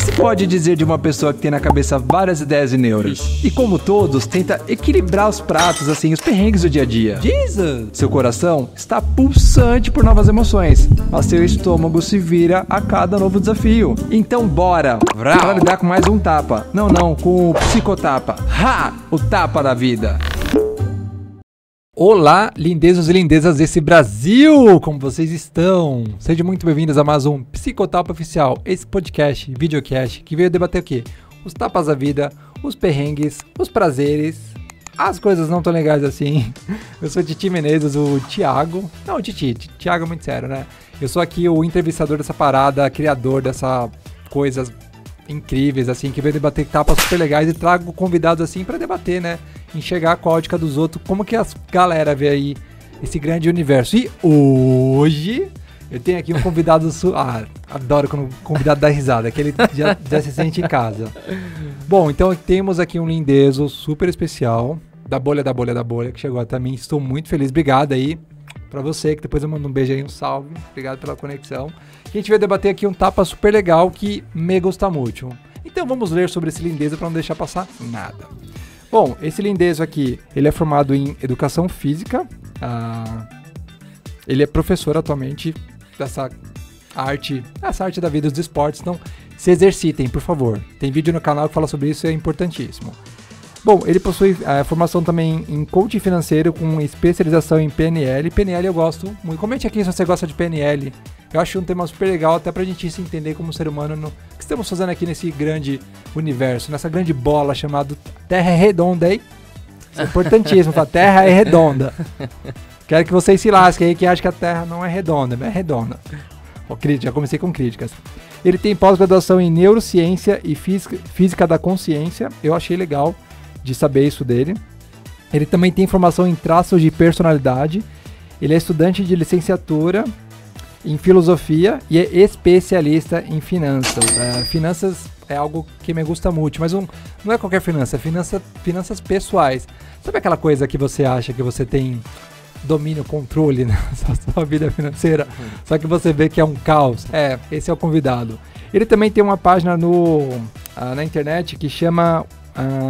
que se pode dizer de uma pessoa que tem na cabeça várias ideias e neuras? E como todos, tenta equilibrar os pratos, assim, os perrengues do dia a dia. Jesus! Seu coração está pulsante por novas emoções, mas seu estômago se vira a cada novo desafio. Então bora pra lidar com mais um tapa. Não, com o psicotapa. Ha! O tapa da vida. Olá, lindezos e lindezas desse Brasil! Como vocês estão? Sejam muito bem-vindos a mais um Psicotapa Oficial, esse podcast, videocast, que veio debater o quê? Os tapas da vida, os perrengues, os prazeres, as coisas não tão legais assim. Eu sou o Titi Menezes, o Thiago. Não, o Thiago é muito sério, né? Eu sou aqui o entrevistador dessa parada, criador dessas coisas incríveis, assim, que veio debater tapas super legais e trago convidados, assim, pra debater, né? Enxergar com a ótica dos outros, como que as galera vê aí esse grande universo. E hoje eu tenho aqui um convidado... adoro quando o convidado dá risada, que ele já se sente em casa. Bom, então temos aqui um lindezo super especial, da bolha, que chegou até mim. Estou muito feliz. Obrigado aí pra você, que depois eu mando um beijo aí, um salve. Obrigado pela conexão. A gente vai debater aqui um tapa super legal que me gusta muito. Então vamos ler sobre esse lindezo para não deixar passar nada. Bom, esse lindezo aqui, ele é formado em Educação Física. Ele é professor atualmente dessa arte, essa arte da vida dos esportes. Então se exercitem, por favor. Tem vídeo no canal que fala sobre isso, é importantíssimo. Bom, ele possui formação também em coaching financeiro com especialização em PNL. PNL eu gosto muito. Comente aqui se você gosta de PNL. Eu acho um tema super legal, até pra gente se entender como ser humano no que estamos fazendo aqui nesse grande universo, nessa grande bola chamada Terra é Redonda, hein? Isso é importantíssimo, a Terra é redonda. Quero que vocês se lasquem aí que acham que a Terra não é redonda, mas é redonda. Já comecei com críticas. Ele tem pós-graduação em Neurociência e Física da Consciência. Eu achei legal de saber isso dele. Ele também tem formação em traços de personalidade. Ele é estudante de licenciatura em filosofia e é especialista em finanças. Finanças é algo que me gusta muito, mas não é qualquer finança, é finanças pessoais. Sabe aquela coisa que você acha que você tem domínio, controle na sua vida financeira, só que você vê que é um caos? Esse é o convidado. Ele também tem uma página na internet que chama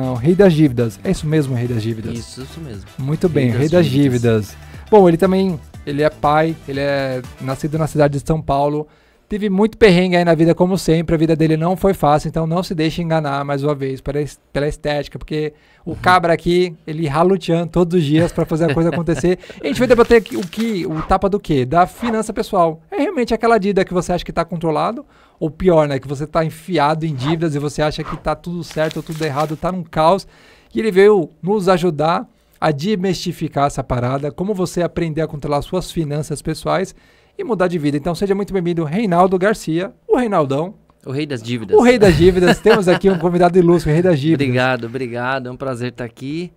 o Rei das Dívidas. É isso mesmo, Rei das Dívidas? Isso mesmo. Muito bem, Rei das Dívidas. Bom, ele é pai, ele é nascido na cidade de São Paulo, teve muito perrengue aí na vida, como sempre, a vida dele não foi fácil, então não se deixe enganar mais uma vez pela estética, porque o cabra aqui, ele rala o tchan todos os dias para fazer a coisa acontecer. E a gente vai debater aqui o tapa do quê? Da finança pessoal. É realmente aquela dívida que você acha que está controlado, ou pior, né, que você está enfiado em dívidas e você acha que está tudo certo ou tudo errado, está num caos, e ele veio nos ajudar a desmistificar essa parada, como você aprender a controlar suas finanças pessoais e mudar de vida. Então seja muito bem-vindo, Reinaldo Garcia, o Reinaldão. O Rei das Dívidas. O Rei das Dívidas. Temos aqui um convidado ilustre, o Rei das Dívidas. Obrigado. É um prazer estar aqui.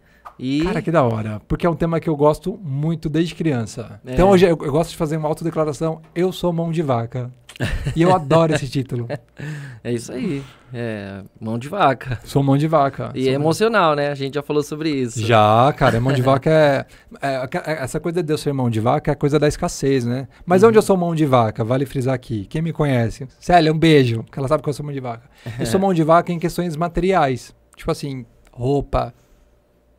Cara, que da hora. Porque é um tema que eu gosto muito desde criança. Então hoje eu gosto de fazer uma autodeclaração. Eu sou mão de vaca. E eu adoro esse título. É isso aí. Mão de vaca. Sou mão de vaca. E é emocional, né? A gente já falou sobre isso. Já, cara. Mão de vaca essa coisa de eu ser mão de vaca é a coisa da escassez, né? Mas onde eu sou mão de vaca? Vale frisar aqui. Quem me conhece? Célia, um beijo. Porque ela sabe que eu sou mão de vaca. Eu sou mão de vaca em questões materiais. Tipo assim, roupa,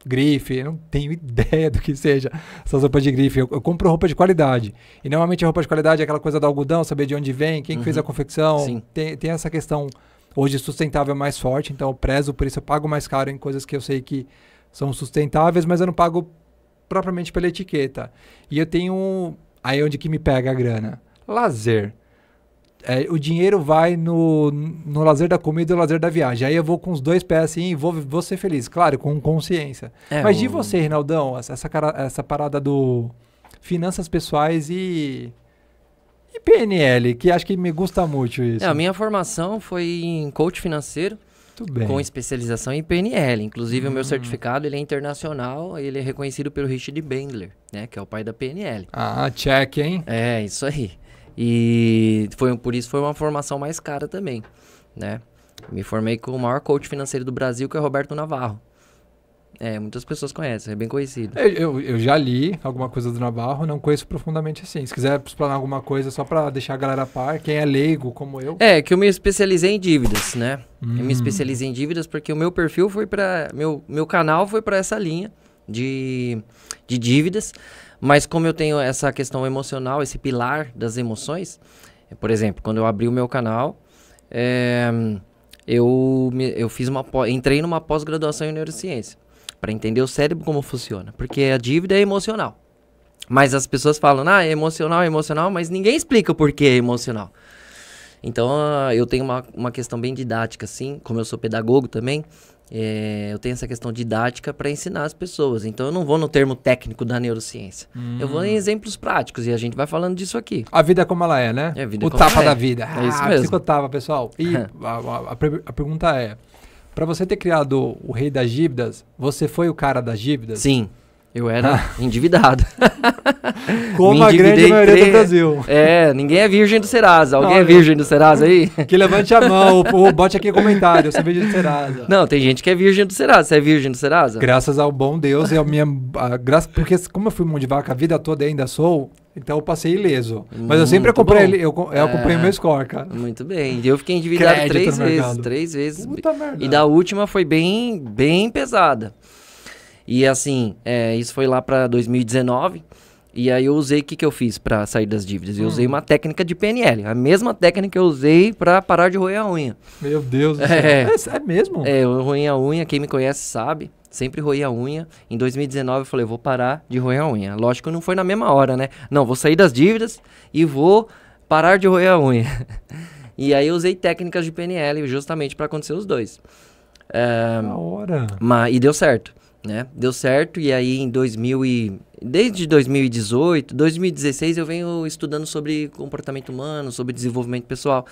grife, eu não tenho ideia do que seja essas roupas de grife. Eu compro roupa de qualidade. E normalmente a roupa de qualidade é aquela coisa do algodão, saber de onde vem, quem que fez a confecção. Sim. Tem essa questão hoje sustentável mais forte, então eu prezo, por isso eu pago mais caro em coisas que eu sei que são sustentáveis, mas eu não pago propriamente pela etiqueta. E eu tenho... Aí onde que me pega a grana? Lazer. O dinheiro vai no lazer da comida e no lazer da viagem. Aí eu vou com os dois pés assim e vou ser feliz. Claro, com consciência. Mas de você, Reinaldão, essa parada do finanças pessoais e PNL, que acho que me gusta muito isso. A minha formação foi em coach financeiro, com especialização em PNL. Inclusive o meu certificado ele é internacional, ele é reconhecido pelo Richard Bandler, né, que é o pai da PNL. Check, hein? Isso aí. E por isso foi uma formação mais cara também, né? Me formei com o maior coach financeiro do Brasil, que é Roberto Navarro. Muitas pessoas conhecem, é bem conhecido. Eu já li alguma coisa do Navarro, não conheço profundamente assim. Se quiser explanar alguma coisa só para deixar a galera a par, quem é leigo como eu. Que eu me especializei em dívidas, né? Eu me especializei em dívidas porque o meu perfil foi para meu canal foi para essa linha de dívidas, mas como eu tenho essa questão emocional, esse pilar das emoções, por exemplo, quando eu abri o meu canal, eu entrei numa pós-graduação em neurociência para entender o cérebro como funciona, porque a dívida é emocional. Mas as pessoas falam, é emocional, mas ninguém explica o porquê é emocional. Então, eu tenho uma questão bem didática, assim, como eu sou pedagogo também, eu tenho essa questão didática para ensinar as pessoas. Então, eu não vou no termo técnico da neurociência. Eu vou em exemplos práticos e a gente vai falando disso aqui. A vida é como ela é, né? O tapa da vida. É isso mesmo. Psicotapa, pessoal. E a pergunta é, para você ter criado o Rei das Dívidas, você foi o cara das dívidas? Sim. Eu era endividado. Como a grande maioria do Brasil. Ninguém é virgem do Serasa. Alguém é virgem do Serasa aí? Que levante a mão, ou bote aqui comentário, eu sou virgem do Serasa. Não, tem gente que é virgem do Serasa. Você é virgem do Serasa? Graças ao bom Deus e a minha graça, porque como eu fui mão de vaca a vida toda e ainda sou, então eu passei ileso. Mas eu sempre acompanhei, eu acompanhei o meu score, cara. Muito bem. Eu fiquei endividado três vezes. Puta merda. E da última foi bem, bem pesada. E assim, isso foi lá para 2019, e aí eu usei, o que eu fiz para sair das dívidas? Eu usei uma técnica de PNL, a mesma técnica que eu usei para parar de roer a unha. Meu Deus do céu. É mesmo? Eu roí a unha, quem me conhece sabe, sempre roí a unha. Em 2019 eu falei, eu vou parar de roer a unha. Lógico que não foi na mesma hora, né? Não, vou sair das dívidas e vou parar de roer a unha. E aí eu usei técnicas de PNL justamente para acontecer os dois. Da hora. E deu certo. Deu certo, e aí desde 2018, 2016 eu venho estudando sobre comportamento humano, sobre desenvolvimento pessoal,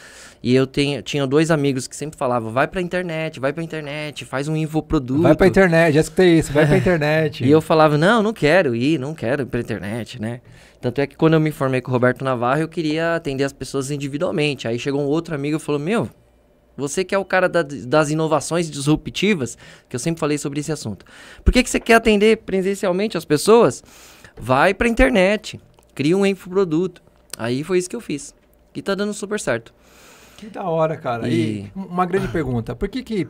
e eu tinha 2 amigos que sempre falavam, vai pra internet, faz um infoproduto. Vai pra internet, já escutei isso, vai pra internet. E eu falava, não quero ir pra internet, né? Tanto é que quando eu me formei com o Roberto Navarro, eu queria atender as pessoas individualmente, aí chegou um outro amigo e falou, você que é o cara das inovações disruptivas, que eu sempre falei sobre esse assunto. Por que você quer atender presencialmente as pessoas? Vai pra internet, cria um infoproduto. Aí foi isso que eu fiz. E tá dando super certo. Que da hora, cara. E uma grande pergunta. Por que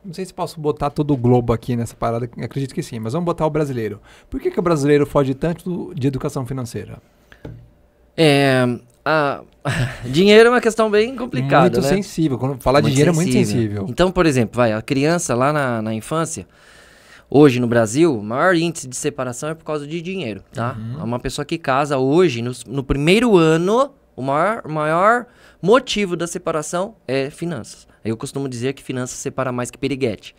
não sei se posso botar todo o globo aqui nessa parada, acredito que sim, mas vamos botar o brasileiro. Por que o brasileiro foge tanto de educação financeira? Dinheiro é uma questão bem complicada, muito sensível. Quando falar de dinheiro é muito sensível. Então, por exemplo, a criança lá na infância, hoje no Brasil, o maior índice de separação é por causa de dinheiro, tá? Uma pessoa que casa hoje, no primeiro ano, o maior motivo da separação é finanças. Eu costumo dizer que finanças separa mais que piriguete.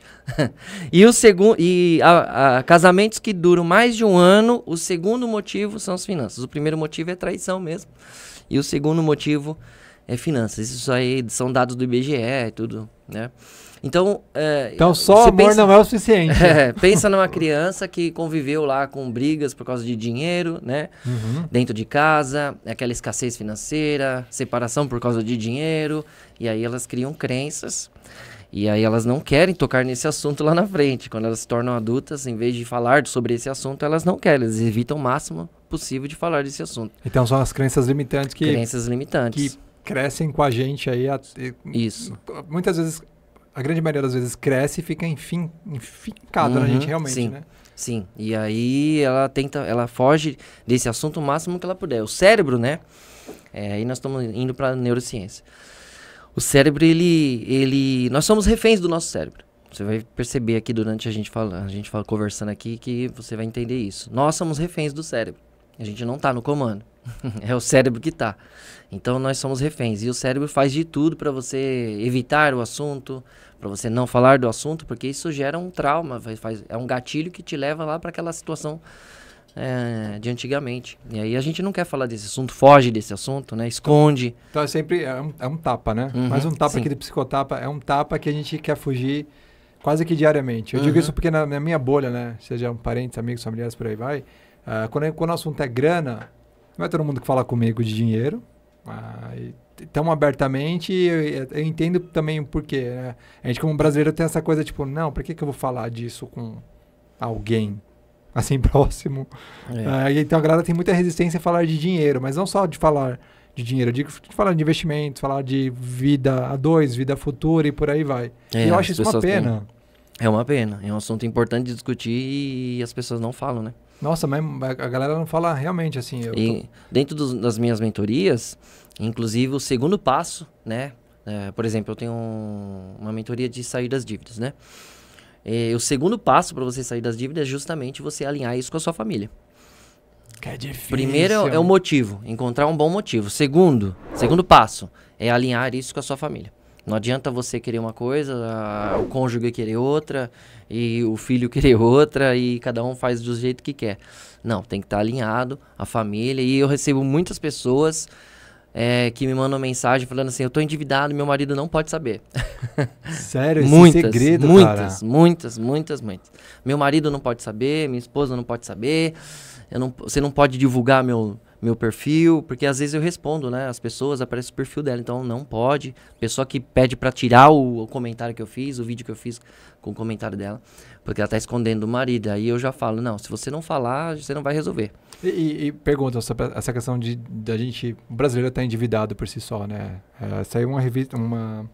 Casamentos que duram mais de um ano, o segundo motivo são as finanças. O primeiro motivo é traição mesmo. E o segundo motivo é finanças. Isso aí são dados do IBGE e tudo, né? Então só amor não é o suficiente. Pensa numa criança que conviveu lá com brigas por causa de dinheiro, né? Dentro de casa, aquela escassez financeira, separação por causa de dinheiro. E aí elas criam crenças. E aí elas não querem tocar nesse assunto lá na frente. Quando elas se tornam adultas, em vez de falar sobre esse assunto, elas não querem. Elas evitam o máximo possível de falar desse assunto. Então são as crenças limitantes que crescem com a gente aí. Isso. Muitas vezes, a grande maioria das vezes cresce e fica enfincada na gente realmente, sim, né? Sim. E aí ela foge desse assunto o máximo que ela puder. O cérebro, né? Aí nós estamos indo para a neurociência. O cérebro, nós somos reféns do nosso cérebro. Você vai perceber aqui durante a gente conversando aqui que você vai entender isso. Nós somos reféns do cérebro. A gente não tá no comando. É o cérebro que tá. Então nós somos reféns. E o cérebro faz de tudo para você evitar o assunto, para você não falar do assunto, porque isso gera um trauma. É um gatilho que te leva lá para aquela situação de antigamente. E aí a gente não quer falar desse assunto, foge desse assunto, né? Esconde. Então é sempre um tapa, né? Mas um tapa aqui de psicotapa é um tapa que a gente quer fugir quase que diariamente. Eu digo isso porque na minha bolha, né? Seja parentes, amigos, familiares, por aí vai. Quando o assunto é grana, não é todo mundo que fala comigo de dinheiro. tão abertamente, eu entendo também o porquê, né? A gente como brasileiro tem essa coisa, tipo, não, por que eu vou falar disso com alguém assim próximo? Então a galera tem muita resistência a falar de dinheiro, mas não só de falar de dinheiro, eu digo de falar de investimentos, falar de vida a dois, vida futura e por aí vai. E eu acho isso uma pena. É uma pena, é um assunto importante de discutir e as pessoas não falam, né? Nossa, mas a galera não fala realmente assim. Dentro das minhas mentorias, inclusive o segundo passo, né? Por exemplo, eu tenho uma mentoria de sair das dívidas, né? O segundo passo para você sair das dívidas é justamente você alinhar isso com a sua família. Que é difícil. Primeiro é o motivo, encontrar um bom motivo. Segundo passo é alinhar isso com a sua família. Não adianta você querer uma coisa, o cônjuge querer outra, e o filho querer outra, e cada um faz do jeito que quer. Não, tem que estar alinhado, a família. E eu recebo muitas pessoas que me mandam mensagem falando assim, eu tô endividado, meu marido não pode saber. Sério? Esse segredo, cara? Muitas. Meu marido não pode saber, minha esposa não pode saber, você não pode divulgar meu perfil, porque às vezes eu respondo, né? As pessoas, aparece o perfil dela, então não pode. Pessoa que pede pra tirar o comentário que eu fiz, o vídeo que eu fiz com o comentário dela, porque ela tá escondendo o marido. Aí eu já falo, não, se você não falar, você não vai resolver. E pergunta sobre essa questão da gente, o brasileiro tá endividado por si só, né? Saiu uma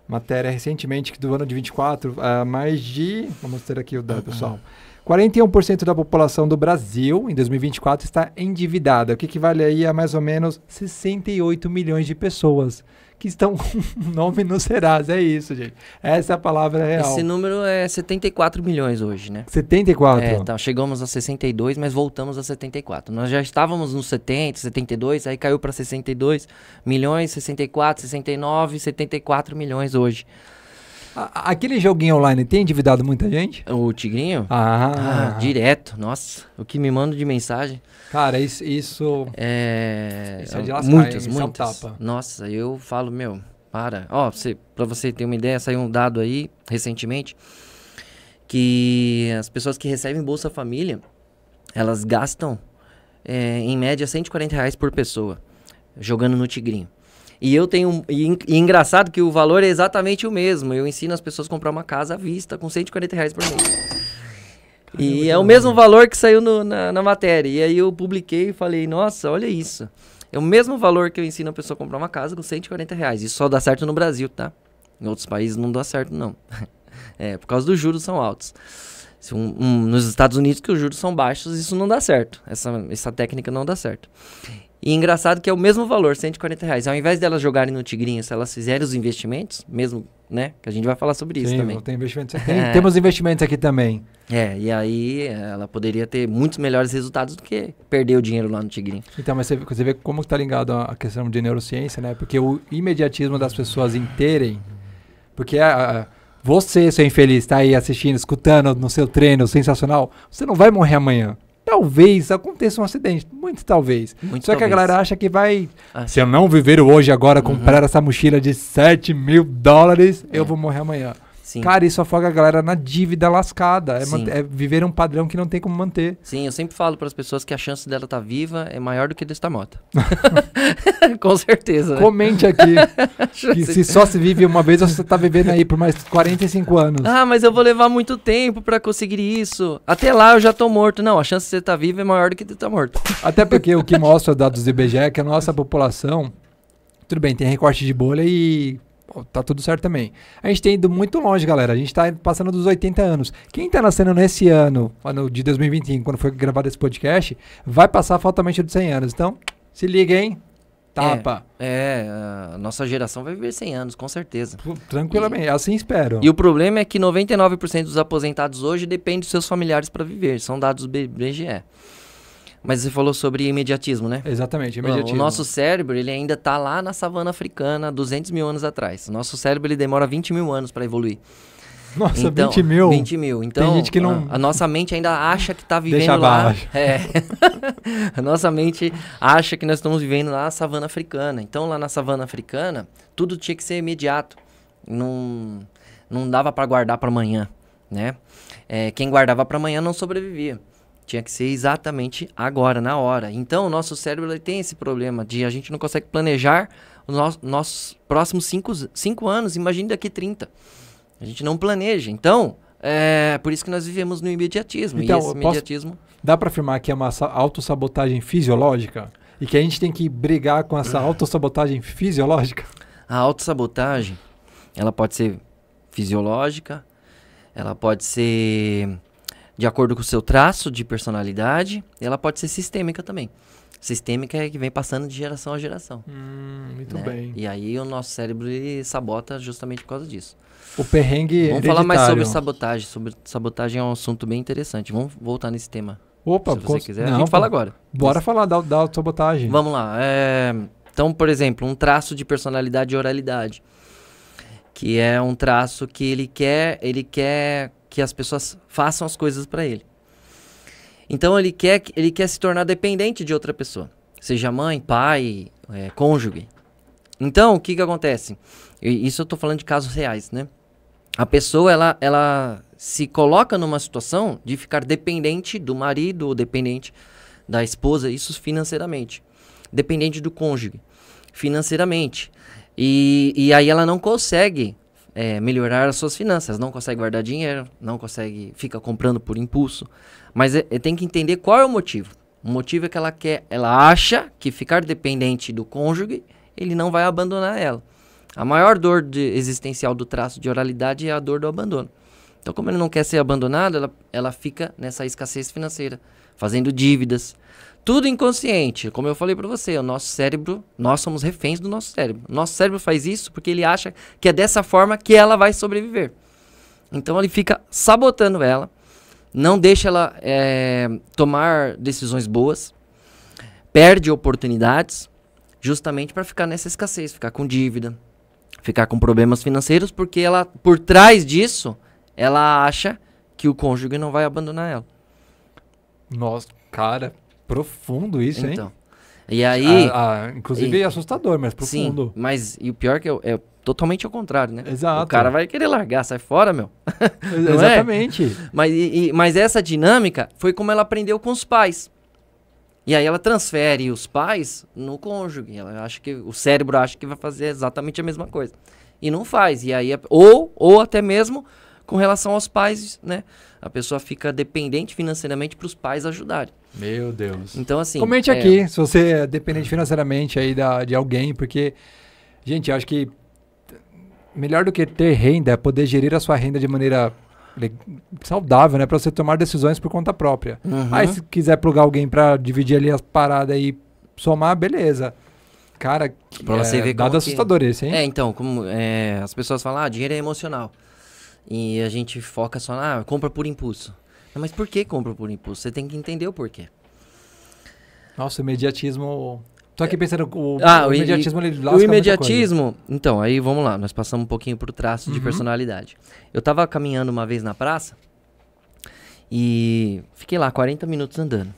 matéria recentemente que do ano de 24, mais de, vamos ter aqui o dado, pessoal. 41% da população do Brasil, em 2024, está endividada, o que equivale aí a mais ou menos 68 milhões de pessoas que estão com o nome no Serasa. É isso, gente. Essa é a palavra real. Esse número é 74 milhões hoje, né? 74? Então, chegamos a 62, mas voltamos a 74. Nós já estávamos nos 70, 72, aí caiu para 62 milhões, 64, 69, 74 milhões hoje. Aquele joguinho online tem endividado muita gente? O Tigrinho? Direto. Nossa, o que me manda de mensagem. Cara, isso é de lascar, muitas. Tapa. Nossa, eu falo, para. Pra você ter uma ideia, saiu um dado aí, recentemente, que as pessoas que recebem Bolsa Família, elas gastam, em média, R$140 por pessoa, jogando no Tigrinho. E eu tenho. E engraçado que o valor é exatamente o mesmo. Eu ensino as pessoas a comprar uma casa à vista com R$140 por mês. E é o mesmo valor que saiu na matéria. E aí eu publiquei e falei, nossa, olha isso. É o mesmo valor que eu ensino a pessoa a comprar uma casa com R$140. Isso só dá certo no Brasil, tá? Em outros países não dá certo, não. Por causa dos juros são altos. Nos Estados Unidos, que os juros são baixos, isso não dá certo. Essa técnica não dá certo. E engraçado que é o mesmo valor, R$140. Ao invés delas jogarem no Tigrinho, se elas fizerem os investimentos, mesmo, né? Que a gente vai falar sobre isso também. Tem investimentos aqui. Temos investimentos aqui também. E aí ela poderia ter muitos melhores resultados do que perder o dinheiro lá no Tigrinho. Então, mas você vê como está ligado a questão de neurociência, né? Porque o imediatismo das pessoas em terem... Porque você, seu infeliz, está aí assistindo, escutando no seu treino sensacional, você não vai morrer amanhã. Talvez aconteça um acidente, muito talvez. Só que a galera acha que vai... Se eu não viver o hoje agora, comprar essa mochila de $7 mil, eu vou morrer amanhã. Sim. Cara, isso afoga a galera na dívida lascada. É viver um padrão que não tem como manter. Sim, eu sempre falo para as pessoas que a chance dela estar viva é maior do que de estar morta. Com certeza. Né? Comente aqui que se só se vive uma vez, você está vivendo aí por mais 45 anos. Mas eu vou levar muito tempo para conseguir isso. Até lá eu já tô morto. Não, a chance de você estar vivo é maior do que de estar morto. Até porque o que mostra dados do IBGE é que a nossa população, tudo bem, tem recorte de bolha e... tá tudo certo também. A gente tem ido muito longe, galera. A gente tá passando dos 80 anos. Quem tá nascendo nesse ano de 2025, quando foi gravado esse podcast, vai passar fatalmente dos 100 anos. Então, se liga, hein? Tapa. A nossa geração vai viver 100 anos, com certeza. Tranquilamente, assim espero. E o problema é que 99% dos aposentados hoje dependem dos seus familiares para viver. São dados do IBGE. Mas você falou sobre imediatismo, né? Exatamente, imediatismo. O nosso cérebro, ele ainda está lá na savana africana, 200 mil anos atrás. O nosso cérebro, ele demora 20 mil anos para evoluir. Nossa, então, 20 mil? 20 mil. Então, tem gente que não... a nossa mente ainda acha que está vivendo Deixa lá... abaixo. A nossa mente acha que nós estamos vivendo lá na savana africana. Então, lá na savana africana, tudo tinha que ser imediato. Não dava para guardar para amanhã, né? Quem guardava para amanhã não sobrevivia. Tinha que ser exatamente agora, na hora. Então, o nosso cérebro ele tem esse problema de a gente não consegue planejar os nossos próximos 5 anos. Imagine daqui 30. A gente não planeja. Então, é por isso que nós vivemos no imediatismo. Então, e esse imediatismo... Dá para afirmar que é uma autossabotagem fisiológica? E que a gente tem que brigar com essa autossabotagem fisiológica? A autossabotagem, ela pode ser fisiológica, ela pode ser de acordo com o seu traço de personalidade, e ela pode ser sistêmica também. Sistêmica é que vem passando de geração a geração. Muito né? bem. E aí o nosso cérebro ele sabota justamente por causa disso. O perrengue Vamos falar mais sobre sabotagem. Sabotagem é um assunto bem interessante. Vamos voltar nesse tema. Opa, se você quiser, não, a gente fala agora. Bora falar da autossabotagem. Vamos lá. Então, por exemplo, um traço de personalidade e oralidade. Que é um traço que ele quer que as pessoas façam as coisas para ele. Então, ele quer se tornar dependente de outra pessoa. Seja mãe, pai, cônjuge. Então, o que acontece? Isso eu tô falando de casos reais, né? A pessoa, ela se coloca numa situação de ficar dependente do marido ou dependente da esposa, isso financeiramente. Dependente do cônjuge, financeiramente. E aí ela não consegue melhorar as suas finanças, não consegue guardar dinheiro, não consegue, fica comprando por impulso. Mas tem que entender qual é o motivo. O motivo é que ela acha que ficar dependente do cônjuge, ele não vai abandonar ela. A maior dor existencial do traço de oralidade é a dor do abandono. Então, como ele não quer ser abandonado, ela fica nessa escassez financeira, fazendo dívidas. Tudo inconsciente. Como eu falei para você, o nosso cérebro, nós somos reféns do nosso cérebro. Nosso cérebro faz isso porque ele acha que é dessa forma que ela vai sobreviver. Então, ele fica sabotando ela, não deixa ela tomar decisões boas, perde oportunidades, justamente para ficar nessa escassez, ficar com dívida, ficar com problemas financeiros, porque ela, por trás disso, ela acha que o cônjuge não vai abandonar ela. Nossa, cara, profundo isso, então, hein? E aí... inclusive é assustador, mas profundo. Sim, mas e o pior é que é totalmente ao contrário, né? Exato. O cara vai querer largar, sai fora, meu. Exatamente. Mas essa dinâmica foi como ela aprendeu com os pais. E aí ela transfere os pais no cônjuge. Ela acha que o cérebro acha que vai fazer exatamente a mesma coisa. E não faz. E aí ou até mesmo com relação aos pais, né? A pessoa fica dependente financeiramente para os pais ajudarem. Meu Deus. Então assim, comente aqui se você é dependente financeiramente aí de alguém, porque gente, eu acho que melhor do que ter renda é poder gerir a sua renda de maneira saudável, né? Pra você tomar decisões por conta própria. Aí se quiser plugar alguém pra dividir ali as paradas e somar, beleza. Cara, pra você ver dado assustador esse, hein? Então, como as pessoas falam, dinheiro é emocional. E a gente foca só compra por impulso. Mas por que compra por impulso? Você tem que entender o porquê. Nossa, o imediatismo... Tô aqui pensando, o imediatismo ele lasca o imediatismo, então, aí vamos lá, nós passamos um pouquinho pro traço de personalidade. Eu tava caminhando uma vez na praça e fiquei lá 40 minutos andando.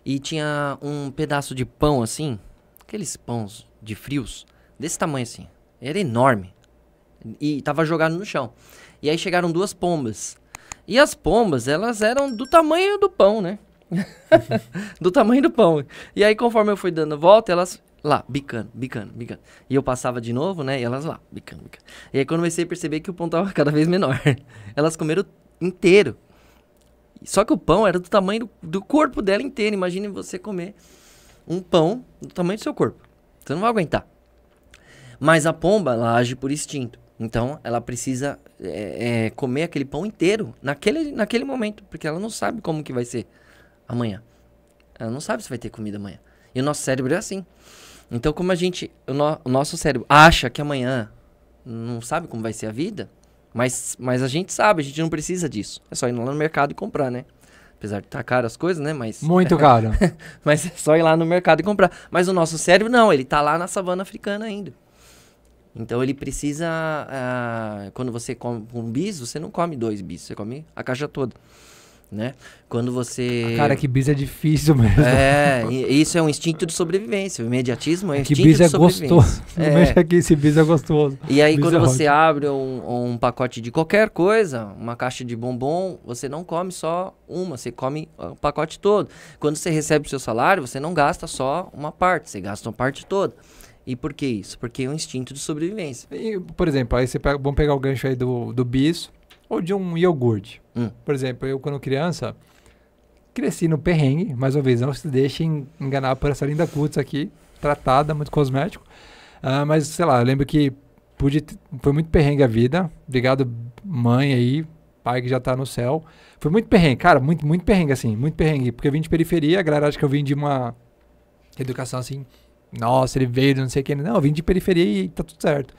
E tinha um pedaço de pão assim, aqueles pães de frios, desse tamanho assim, era enorme. E tava jogado no chão. E aí chegaram 2 pombas. E as pombas, elas eram do tamanho do pão, né? Do tamanho do pão. E aí, conforme eu fui dando volta, elas lá, bicando. E eu passava de novo, né? E elas lá, bicando. E aí, quando eu comecei a perceber que o pão tava cada vez menor, elas comeram inteiro. Só que o pão era do tamanho do corpo dela inteiro. Imagine você comer um pão do tamanho do seu corpo. Você não vai aguentar. Mas a pomba, ela age por instinto. Então, ela precisa comer aquele pão inteiro naquele momento. Porque ela não sabe como que vai ser amanhã. Ela não sabe se vai ter comida amanhã. E o nosso cérebro é assim. Então, como o nosso cérebro acha que amanhã não sabe como vai ser a vida, mas a gente sabe, a gente não precisa disso. É só ir lá no mercado e comprar, né? Apesar de estar caro as coisas, né? Mas, muito caro. Mas é só ir lá no mercado e comprar. Mas o nosso cérebro não, ele tá lá na savana africana ainda. Então ele precisa... quando você come um bis, você não come 2 bis, você come a caixa toda. né? Quando você... Cara, que bis é difícil mesmo. Isso é um instinto de sobrevivência. O imediatismo é um Que instinto bis de é sobrevivência. gostoso. Não mexe aqui, esse bis é gostoso. E aí, Bis quando é você ótimo. abre um pacote de qualquer coisa, uma caixa de bombom, você não come só uma, você come o pacote todo. Quando você recebe o seu salário, você não gasta só uma parte, você gasta uma parte toda. E por que isso? Porque é um instinto de sobrevivência. E, por exemplo, aí vamos pegar o gancho aí do bis ou de um iogurte. Por exemplo, eu quando criança cresci no perrengue, mais uma vez, não se deixem enganar por essa linda cutis aqui, tratada, muito cosmético. Mas, sei lá, eu lembro que foi muito perrengue a vida. Obrigado, mãe aí, pai que já tá no céu. Foi muito perrengue, cara, muito, muito perrengue, assim, muito perrengue. Porque eu vim de periferia, a galera acha que eu vim de uma educação assim, nossa, ele veio de não sei o que. Não, eu vim de periferia e tá tudo certo.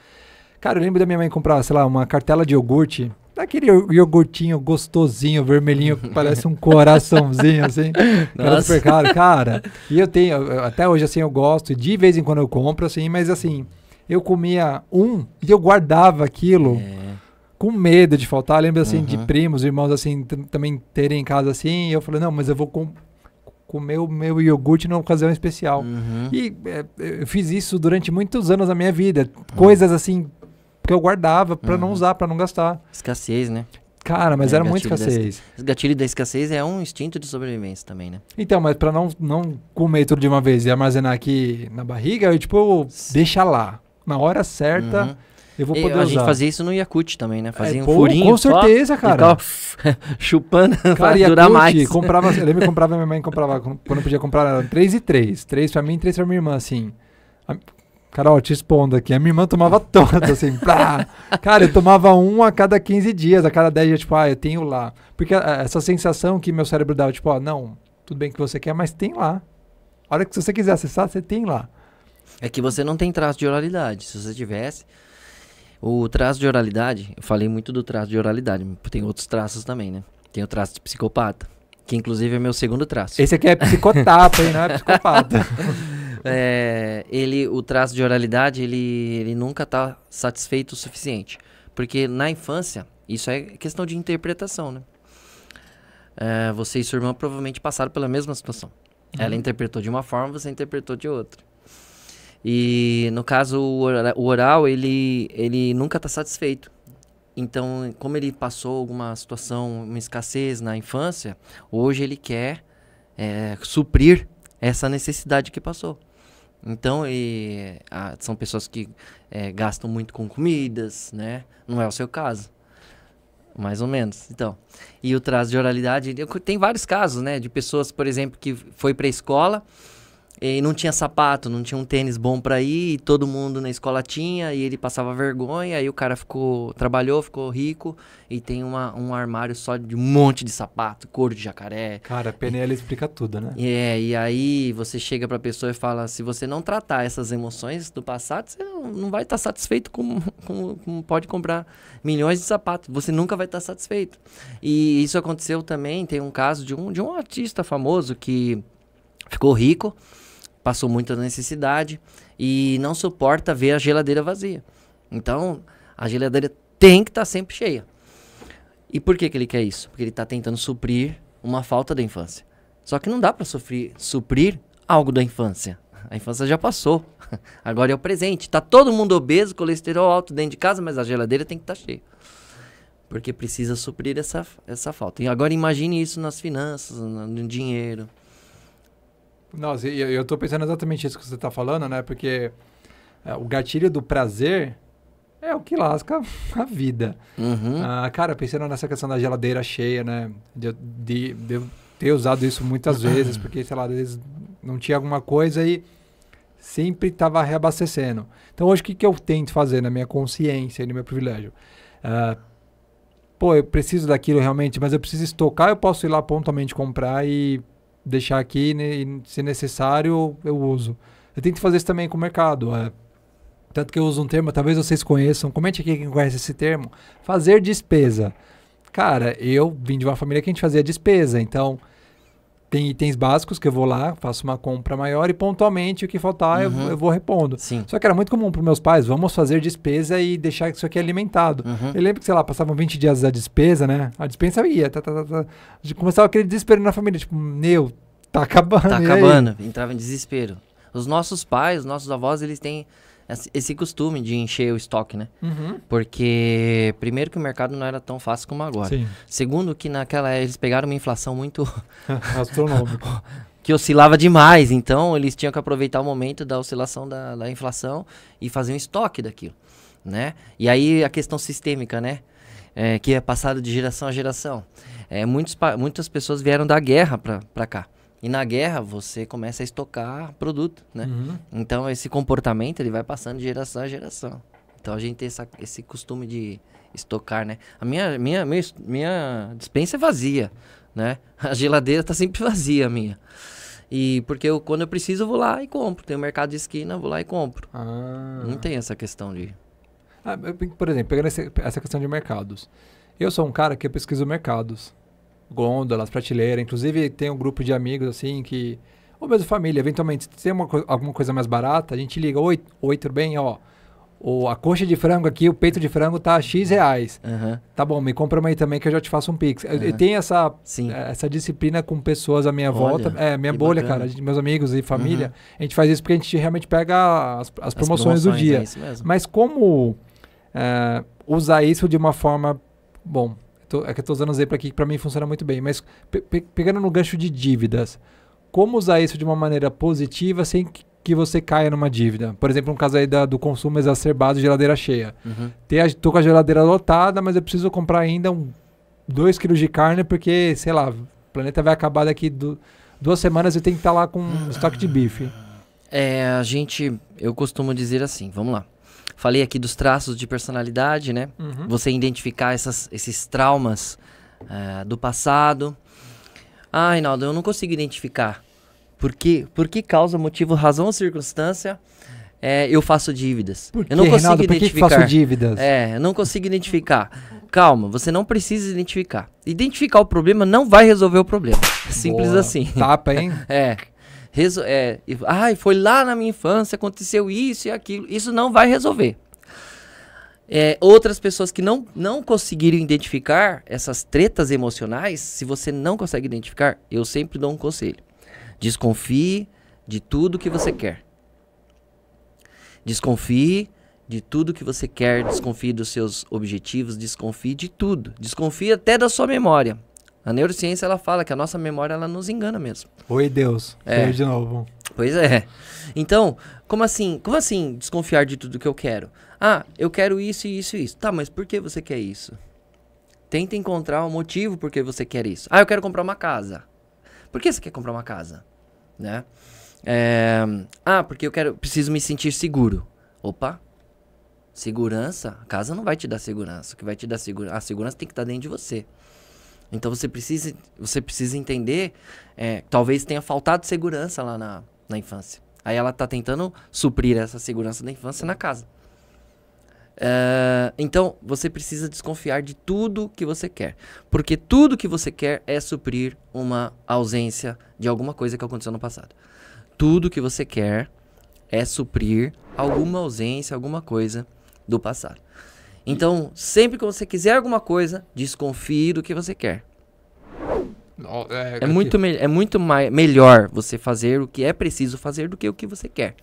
Cara, eu lembro da minha mãe comprar, sei lá, uma cartela de iogurte, aquele iogurtinho gostosinho, vermelhinho, que parece um coraçãozinho, assim. Era super caro, cara. E até hoje, assim, eu gosto, de vez em quando eu compro, assim, mas assim, eu comia e eu guardava aquilo com medo de faltar. Eu lembro, assim, de primos, irmãos, assim, também terem em casa, assim, e eu falei, não, mas eu vou comer o meu iogurte numa ocasião especial. E eu fiz isso durante muitos anos da minha vida. Coisas, assim, que eu guardava pra não usar, pra não gastar. Escassez, né? Cara, mas era muita escassez. O gatilho da escassez é um instinto de sobrevivência também, né? Então, mas pra não comer tudo de uma vez e armazenar aqui na barriga, eu deixa lá. Na hora certa, eu vou poder usar. A gente fazia isso no Yakult também, né? Fazia um pô, furinho com certeza, cara. Chupando cara, pra durar mais. Eu lembro que minha mãe comprava, quando eu podia comprar, 3 e 3. 3 pra mim e 3 pra minha irmã, assim. Carol, te expondo aqui. A minha irmã tomava todas, assim. Plá. Cara, eu tomava um a cada 15 dias, a cada 10 dias, tipo, eu tenho lá. Porque essa sensação que meu cérebro dava, tipo, não, tudo bem que você quer, mas tem lá. A hora que você quiser acessar, você tem lá. É que você não tem traço de oralidade. Se você tivesse, o traço de oralidade, eu falei muito do traço de oralidade, tem outros traços também, né? Tem o traço de psicopata, que inclusive é meu segundo traço. Esse aqui é psicotapa, hein? Não é psicopata. O traço de oralidade, ele nunca tá satisfeito o suficiente. Porque na infância, isso é questão de interpretação, né? Você e sua irmã provavelmente passaram pela mesma situação. Ela interpretou de uma forma, você interpretou de outra. E no caso, o oral, ele nunca tá satisfeito. Então, como ele passou alguma situação, uma escassez na infância, hoje ele quer suprir essa necessidade que passou. Então, são pessoas que gastam muito com comidas, né? Não é o seu caso. Mais ou menos. Então, e o traço de oralidade, tem vários casos, né? De pessoas, por exemplo, que foi pra escola e não tinha sapato, não tinha um tênis bom pra ir, e todo mundo na escola tinha, e ele passava vergonha, aí o cara trabalhou, ficou rico, e tem um armário só de um monte de sapato, couro de jacaré. Cara, a PNL explica tudo, né? E aí você chega pra pessoa e fala, se você não tratar essas emoções do passado, você não vai estar satisfeito com pode comprar milhões de sapatos, você nunca vai estar satisfeito. E isso aconteceu também, tem um caso de um artista famoso que ficou rico, passou muita necessidade e não suporta ver a geladeira vazia. Então, a geladeira tem que estar sempre cheia. E por que ele quer isso? Porque ele está tentando suprir uma falta da infância. Só que não dá para suprir algo da infância. A infância já passou. Agora é o presente. Tá todo mundo obeso, colesterol alto dentro de casa, mas a geladeira tem que estar cheia. Porque precisa suprir essa falta. E agora imagine isso nas finanças, no dinheiro. Nossa, eu tô pensando exatamente isso que você tá falando, né? Porque o gatilho do prazer é o que lasca a vida. Cara, pensando nessa questão da geladeira cheia, né? De eu ter usado isso muitas vezes, porque, sei lá, às vezes não tinha alguma coisa e sempre tava reabastecendo. Então, hoje, o que eu tento fazer na minha consciência e no meu privilégio? Eu preciso daquilo realmente, mas eu preciso estocar, eu posso ir lá pontualmente comprar e deixar aqui, né, e se necessário eu uso. Eu tento fazer isso também com o mercado. Tanto que eu uso um termo, talvez vocês conheçam, comente aqui quem conhece esse termo, fazer despesa. Cara, eu vim de uma família que a gente fazia despesa, então, tem itens básicos que eu vou lá, faço uma compra maior e pontualmente o que faltar eu vou repondo. Sim. Só que era muito comum para meus pais, vamos fazer despesa e deixar isso aqui alimentado. Eu lembro que, sei lá, passavam 20 dias da despesa, né? A dispensa ia, começava aquele desespero na família, tipo, tá acabando. Tá acabando, entrava em desespero. Os nossos pais, os nossos avós, eles têm esse costume de encher o estoque, né? Porque, primeiro, que o mercado não era tão fácil como agora. Sim. Segundo, que naquela época eles pegaram uma inflação muito... astronômica. Que oscilava demais. Então, eles tinham que aproveitar o momento da oscilação da inflação e fazer um estoque daquilo, né? E aí, a questão sistêmica, né? Que é passado de geração a geração. Muitas pessoas vieram da guerra pra cá. E na guerra, você começa a estocar produto, né? Então, esse comportamento, ele vai passando de geração a geração. Então, a gente tem esse costume de estocar, né? A minha despensa é vazia, né? A geladeira tá sempre vazia, a minha. E porque quando eu preciso, eu vou lá e compro. Tem um mercado de esquina, eu vou lá e compro. Não tem essa questão de... por exemplo, pegando essa questão de mercados. Eu sou um cara que pesquiso mercados. Gôndolas, prateleira. Inclusive, tem um grupo de amigos, assim, que... Ou mesmo família, eventualmente, se tem alguma coisa mais barata, a gente liga, oi, tudo bem? Ó, a coxa de frango aqui, o peito de frango tá X reais. Tá bom, me compra uma aí também que eu já te faço um Pix. Eu tenho essa disciplina com pessoas à minha volta. Minha bolha, bacana. Cara, meus amigos e família. A gente faz isso porque a gente realmente pega as promoções do dia. É isso mesmo. Mas como usar isso de uma forma... Bom... É que eu tô usando o exemplo aqui que pra mim funciona muito bem, mas pegando no gancho de dívidas, como usar isso de uma maneira positiva sem que você caia numa dívida? Por exemplo, um caso aí do consumo exacerbado de geladeira cheia. Tô com a geladeira lotada, mas eu preciso comprar ainda 2 quilos de carne porque, sei lá, o planeta vai acabar daqui 2 semanas e eu tenho que estar lá com um estoque de bife. Eu costumo dizer assim, vamos lá. Falei aqui dos traços de personalidade, né? Você identificar esses traumas do passado. Reinaldo, eu não consigo identificar. Por que causa, motivo, razão ou circunstância eu faço dívidas? Eu não consigo identificar. Por que faço dívidas? Eu não consigo identificar. Calma, você não precisa identificar. Identificar o problema não vai resolver o problema. Simples assim. Tapa, hein? Foi lá na minha infância, aconteceu isso e aquilo. Isso não vai resolver. Outras pessoas que não conseguiram identificar essas tretas emocionais, se você não consegue identificar, eu sempre dou um conselho. Desconfie de tudo que você quer. Desconfie de tudo que você quer, desconfie dos seus objetivos, desconfie de tudo. Desconfie até da sua memória. A neurociência, ela fala que a nossa memória, ela nos engana mesmo. Oi, Deus. Foi de novo. Pois é. Então, como assim desconfiar de tudo que eu quero? Eu quero isso e isso e isso. Tá, mas por que você quer isso? Tenta encontrar um motivo por que você quer isso. Eu quero comprar uma casa. Por que você quer comprar uma casa? Né? Porque preciso me sentir seguro. Opa. Segurança? A casa não vai te dar segurança. O que vai te dar segurança? A segurança tem que estar dentro de você. Então você precisa entender, talvez tenha faltado segurança lá na infância. Aí ela está tentando suprir essa segurança da infância na casa. Então você precisa desconfiar de tudo que você quer. Porque tudo que você quer é suprir uma ausência de alguma coisa que aconteceu no passado. Tudo que você quer é suprir alguma ausência, alguma coisa do passado. Então, sempre que você quiser alguma coisa, desconfie do que você quer. É muito melhor você fazer o que é preciso fazer do que o que você quer.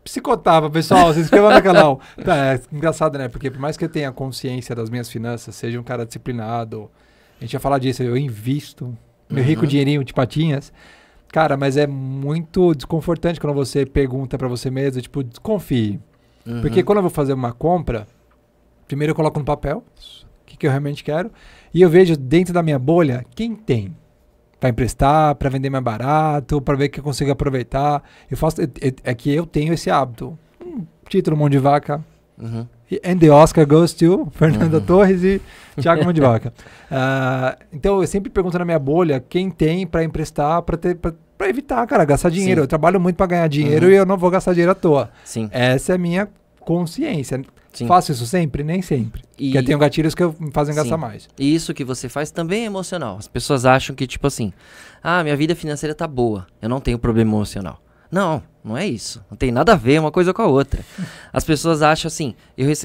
Psicotava, pessoal, se inscreva no canal. É engraçado, né? Porque por mais que eu tenha consciência das minhas finanças, seja um cara disciplinado, a gente ia falar disso, eu invisto meu rico dinheirinho de patinhas. Cara, mas é muito desconfortante quando você pergunta pra você mesmo, tipo, desconfie. Porque quando eu vou fazer uma compra, primeiro eu coloco no papel o que eu realmente quero e eu vejo dentro da minha bolha quem tem para emprestar, para vender mais barato, para ver que eu consigo aproveitar. É que eu tenho esse hábito. Título Mão de Vaca. And the Oscar goes to Fernanda Torres e Thiago Mão de Vaca. Então eu sempre pergunto na minha bolha quem tem para emprestar, para evitar, cara, gastar dinheiro. Sim. Eu trabalho muito para ganhar dinheiro e eu não vou gastar dinheiro à toa. Sim. Essa é a minha consciência. Sim. Faço isso sempre? Nem sempre. Porque eu tenho gatilhos que me fazem gastar mais. E isso que você faz também é emocional. As pessoas acham que, tipo assim, minha vida financeira tá boa, eu não tenho problema emocional. Não, não é isso. Não tem nada a ver uma coisa com a outra. As pessoas acham assim,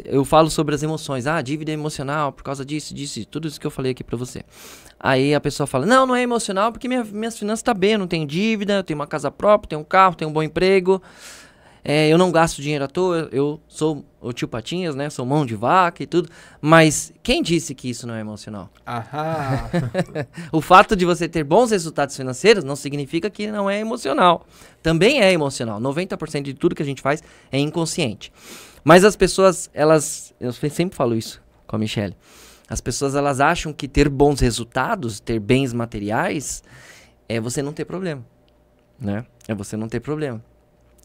eu falo sobre as emoções, dívida emocional por causa disso, tudo isso que eu falei aqui pra você. Aí a pessoa fala, não é emocional porque minhas finanças tá bem, eu não tenho dívida, eu tenho uma casa própria, tenho um carro, tenho um bom emprego. Eu não gasto dinheiro à toa, eu sou o tio Patinhas, né? Sou mão de vaca e tudo. Mas quem disse que isso não é emocional? Aham. O fato de você ter bons resultados financeiros não significa que não é emocional. Também é emocional. 90% de tudo que a gente faz é inconsciente. Mas as pessoas, eu sempre falo isso com a Michelle. As pessoas, elas acham que ter bons resultados, ter bens materiais, é você não ter problema, né? É você não ter problema.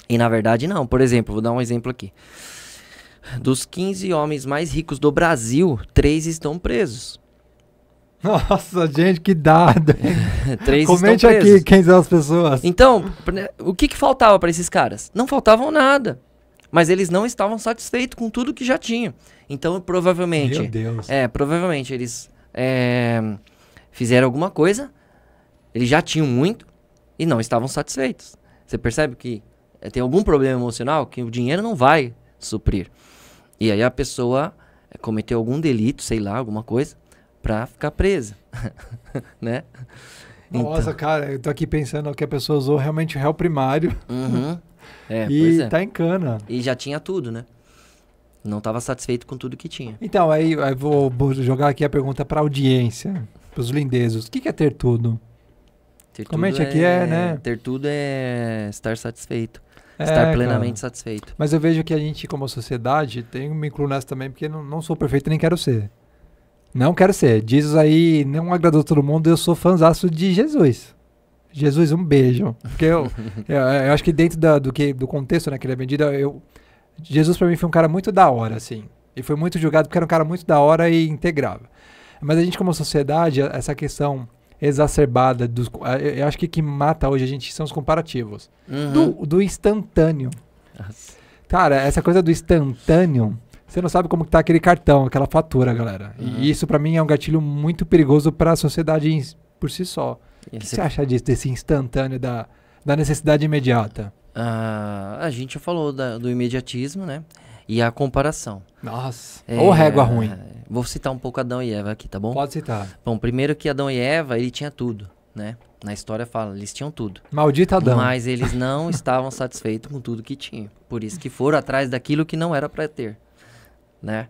E na verdade não. Por exemplo, vou dar um exemplo aqui. Dos 15 homens mais ricos do Brasil, 3 estão presos. Nossa, gente, que dado. 3 Comente estão presos. aqui quem são as pessoas. Então, o que faltava para esses caras? Não faltavam nada. Mas eles não estavam satisfeitos com tudo que já tinham. Então, provavelmente... Meu Deus. Provavelmente eles fizeram alguma coisa, eles já tinham muito e não estavam satisfeitos. Você percebe que tem algum problema emocional que o dinheiro não vai suprir. E aí a pessoa cometeu algum delito, sei lá, alguma coisa, pra ficar presa. Né? Nossa, cara, eu tô aqui pensando que a pessoa usou realmente o réu primário. Uhum. E tá em cana. E já tinha tudo, né? Não estava satisfeito com tudo que tinha. Então, aí vou jogar aqui a pergunta pra audiência, pros lindezos. O que é ter tudo? Comente aqui, né? Ter tudo é estar satisfeito. Estar plenamente satisfeito. Mas eu vejo que a gente, como sociedade, me incluo nessa também, porque não sou perfeito nem quero ser. Não quero ser. Jesus aí não agradou todo mundo, eu sou fãzaço de Jesus. Jesus, um beijo. Porque eu acho que dentro do contexto, né, que ele é vendido, Jesus pra mim foi um cara muito da hora, assim. E foi muito julgado porque era um cara muito da hora e integrável. Mas a gente, como sociedade, essa questão exacerbada eu acho que mata hoje a gente são os comparativos. Uhum. Do instantâneo. Nossa. Cara, essa coisa do instantâneo, você não sabe como que tá aquele cartão, aquela fatura, galera. Uhum. E isso pra mim é um gatilho muito perigoso pra sociedade por si só. O que você acha desse instantâneo, da necessidade imediata? A gente já falou do imediatismo, né? E a comparação. Nossa, ou régua ruim. Vou citar um pouco Adão e Eva aqui, tá bom? Pode citar. Bom, primeiro que Adão e Eva, ele tinha tudo, né? Na história fala, eles tinham tudo. Maldito Adão. Mas eles não estavam satisfeitos com tudo que tinham. Por isso que foram atrás daquilo que não era para ter, né?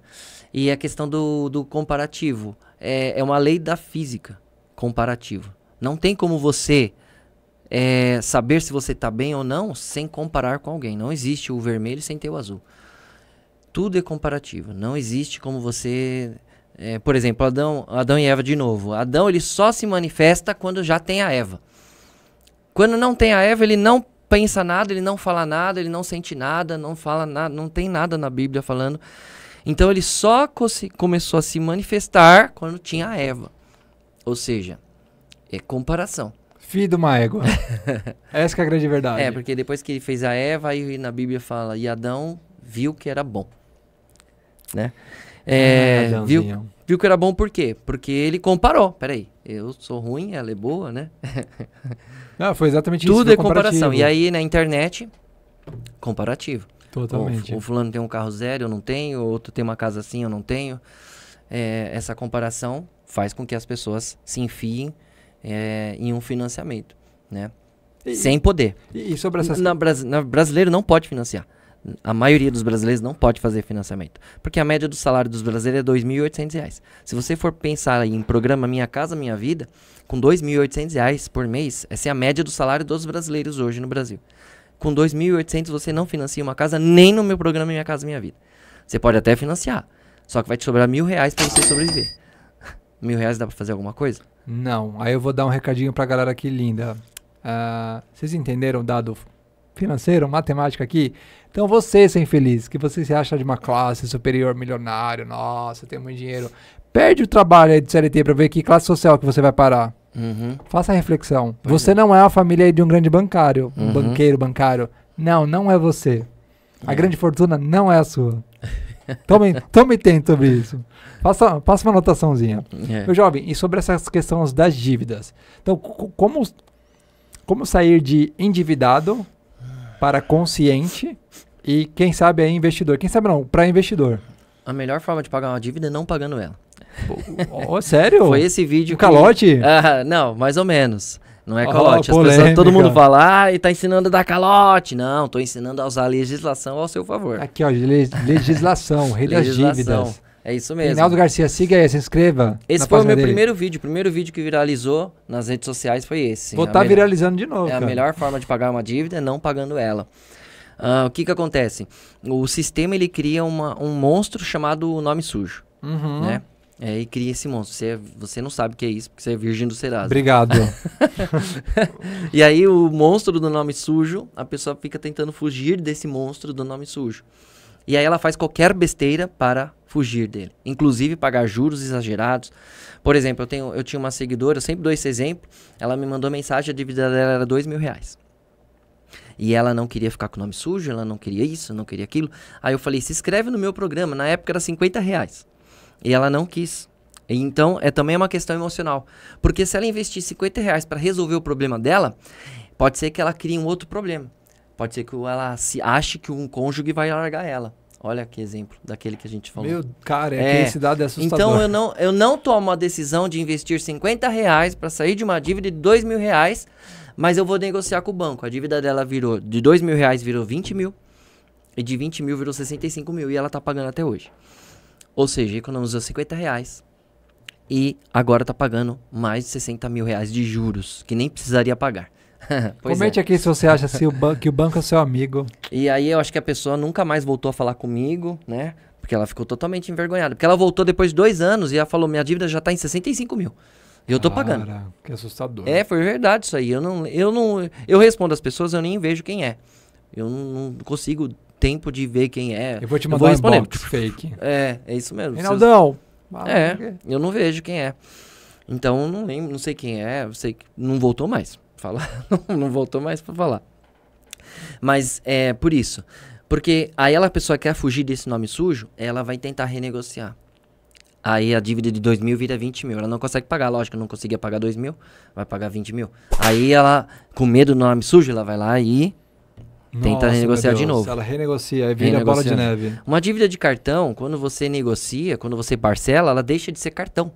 E a questão do comparativo. É uma lei da física, comparativo. Não tem como você saber se você está bem ou não sem comparar com alguém. Não existe o vermelho sem ter o azul. Tudo é comparativo. Não existe como você... por exemplo, Adão e Eva de novo. Adão, ele só se manifesta quando já tem a Eva. Quando não tem a Eva, ele não pensa nada, ele não fala nada, ele não sente nada, não fala nada, não tem nada na Bíblia falando. Então ele só começou a se manifestar quando tinha a Eva. Ou seja, é comparação. Filho de uma égua. Essa que é a grande verdade. Porque depois que ele fez a Eva, aí na Bíblia fala, e Adão viu que era bom. Né? Viu que era bom por quê? Porque ele comparou. Peraí, eu sou ruim, ela é boa, né? Não, foi exatamente isso. Tudo é comparação. E aí na internet, comparativo. Totalmente. O fulano tem um carro zero, eu não tenho. O outro tem uma casa assim, eu não tenho. Essa comparação faz com que as pessoas se enfiem em um financiamento, né? Sem poder. E sobre essas... Brasileiro não pode financiar. A maioria dos brasileiros não pode fazer financiamento. Porque a média do salário dos brasileiros é R$ 2.800. Se você for pensar em programa Minha Casa Minha Vida, com R$ 2.800 por mês, essa é a média do salário dos brasileiros hoje no Brasil. Com R$ 2.800 você não financia uma casa nem no meu programa Minha Casa Minha Vida. Você pode até financiar, só que vai te sobrar R$ 1.000 para você sobreviver. R$ 1.000 dá para fazer alguma coisa? Não. Aí eu vou dar um recadinho pra galera aqui linda. Vocês entenderam o dado financeiro, matemática aqui? Então você, seu infeliz, que você se acha de uma classe superior, milionário, nossa, tem muito dinheiro, perde o trabalho aí de CLT pra ver que classe social que você vai parar. Uhum. Faça a reflexão. Você não é a família de um grande bancário, um banqueiro bancário. Não é você. A grande fortuna não é a sua. Tome tempo sobre isso. Faça uma anotaçãozinha. É. Meu jovem, e sobre essas questões das dívidas? Então, como sair de endividado para consciente e, quem sabe, aí investidor? Quem sabe não, para investidor. A melhor forma de pagar uma dívida é não pagando ela. Sério? Foi esse vídeo Um calote? Não, mais ou menos. Não é Ó, calote. As polêmica. pessoas, todo mundo fala, e tá ensinando a dar calote. Não, tô ensinando a usar a legislação ao seu favor. Aqui, ó, legislação, rei das dívidas. É isso mesmo. Reinaldo Garcia, siga aí, se inscreva. Esse foi o meu primeiro vídeo. O primeiro vídeo que viralizou nas redes sociais foi esse. Vou estar viralizando de novo, a cara. melhor forma de pagar uma dívida é não pagando ela. O que acontece? O sistema, ele cria um monstro chamado nome sujo, né? E cria esse monstro. Você não sabe o que é isso, porque você é virgem do Serasa. Obrigado. E aí o monstro do nome sujo, a pessoa fica tentando fugir desse monstro do nome sujo. E aí ela faz qualquer besteira para fugir dele. Inclusive pagar juros exagerados. Por exemplo, eu tinha uma seguidora, eu sempre dou esse exemplo. Ela me mandou mensagem, a dívida dela era R$2.000. E ela não queria ficar com o nome sujo, ela não queria isso, não queria aquilo. Aí eu falei, se inscreve no meu programa. Na época era R$50. E ela não quis. Então, também uma questão emocional. Porque se ela investir R$50 para resolver o problema dela, pode ser que ela crie um outro problema. Pode ser que ela ache que um cônjuge vai largar ela. Olha que exemplo daquele que a gente falou. Meu, cara, esse dado é assustador. Então, eu não tomo a decisão de investir R$50 para sair de uma dívida de R$2.000, mas eu vou negociar com o banco. A dívida dela virou, de R$2.000 virou 20 mil, e de 20 mil virou 65 mil, e ela tá pagando até hoje. Ou seja, economizou R$50 e agora tá pagando mais de R$60 mil de juros, que nem precisaria pagar. Comente aqui se você acha que o banco é seu amigo. E aí eu acho que a pessoa nunca mais voltou a falar comigo, né? Porque ela ficou totalmente envergonhada. Porque ela voltou depois de 2 anos e ela falou, minha dívida já tá em 65 mil. E eu tô pagando. Que assustador. Foi verdade isso aí. Eu respondo às pessoas, eu nem vejo quem é. Eu não consigo tempo de ver quem é. Eu vou te mandar um inbox fake. É isso mesmo. Reinaldão. Eu não vejo quem é. Então eu não lembro, não sei quem é, sei que não voltou mais. Não voltou mais pra falar. Mas é por isso. Porque aí a pessoa quer fugir desse nome sujo, ela vai tentar renegociar. Aí a dívida de 2 mil vira 20 mil. Ela não consegue pagar, lógico, não conseguia pagar 2 mil, vai pagar 20 mil. Aí ela, com medo do nome sujo, ela vai lá e tenta renegociar de novo. Ela renegocia, aí vira bola de neve. Uma dívida de cartão, quando você negocia, quando você parcela, ela deixa de ser cartão.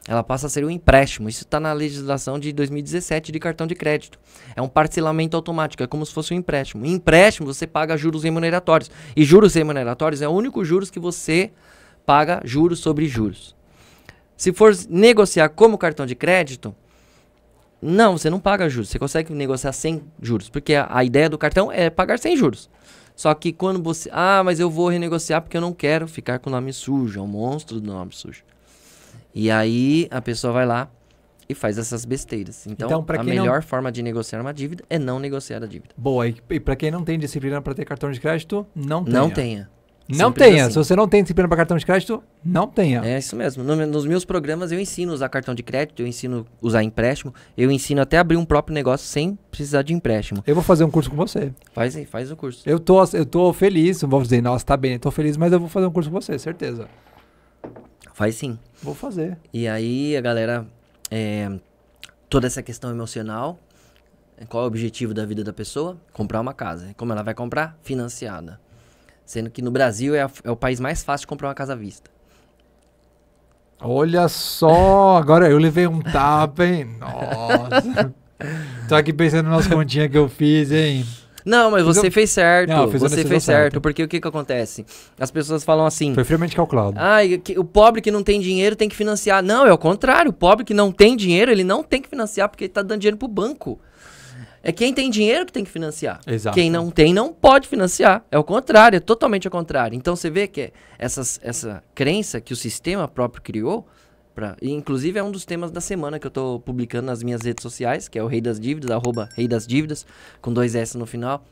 Ela passa a ser um empréstimo. Isso está na legislação de 2017 de cartão de crédito. É um parcelamento automático, é como se fosse um empréstimo. Em empréstimo, você paga juros remuneratórios. E juros remuneratórios é o único juros que você paga juros sobre juros. Se for negociar como cartão de crédito, não, você não paga juros. Você consegue negociar sem juros, porque a ideia do cartão é pagar sem juros. Só que quando você... mas eu vou renegociar porque eu não quero ficar com o nome sujo. É um monstro do nome sujo. E aí a pessoa vai lá e faz essas besteiras. Então a melhor forma de negociar uma dívida é não negociar a dívida. Boa, e para quem não tem disciplina para ter cartão de crédito, não tenha. Não tenha. Assim. Se você não tem disciplina para cartão de crédito, não tenha. É isso mesmo. Nos meus programas eu ensino a usar cartão de crédito, eu ensino a usar empréstimo, eu ensino até a abrir um próprio negócio sem precisar de empréstimo. Eu vou fazer um curso com você. Faz o curso. Eu tô feliz, não vou dizer, nossa, tá bem, eu tô feliz, mas eu vou fazer um curso com você, certeza. Faz sim. Vou fazer. E aí a galera, toda essa questão emocional, qual é o objetivo da vida da pessoa? Comprar uma casa. Como ela vai comprar? Financiada. Sendo que no Brasil é o país mais fácil de comprar uma casa à vista. Olha só, agora eu levei um tapa, hein? Nossa. Tô aqui pensando nas continhas que eu fiz, hein? Não, mas você fez certo. Não, você fez certo. Porque o que acontece? As pessoas falam assim... Foi friamente calculado. O pobre que não tem dinheiro tem que financiar. Não, é o contrário. O pobre que não tem dinheiro, ele não tem que financiar porque ele tá dando dinheiro pro banco. É quem tem dinheiro que tem que financiar. Exato. Quem não tem, não pode financiar. É o contrário, é totalmente ao contrário. Então você vê que essa crença que o sistema próprio criou, e inclusive é um dos temas da semana que eu tô publicando nas minhas redes sociais, que é o Rei das Dívidas, @ReiDasDívidas, com 2 S no final.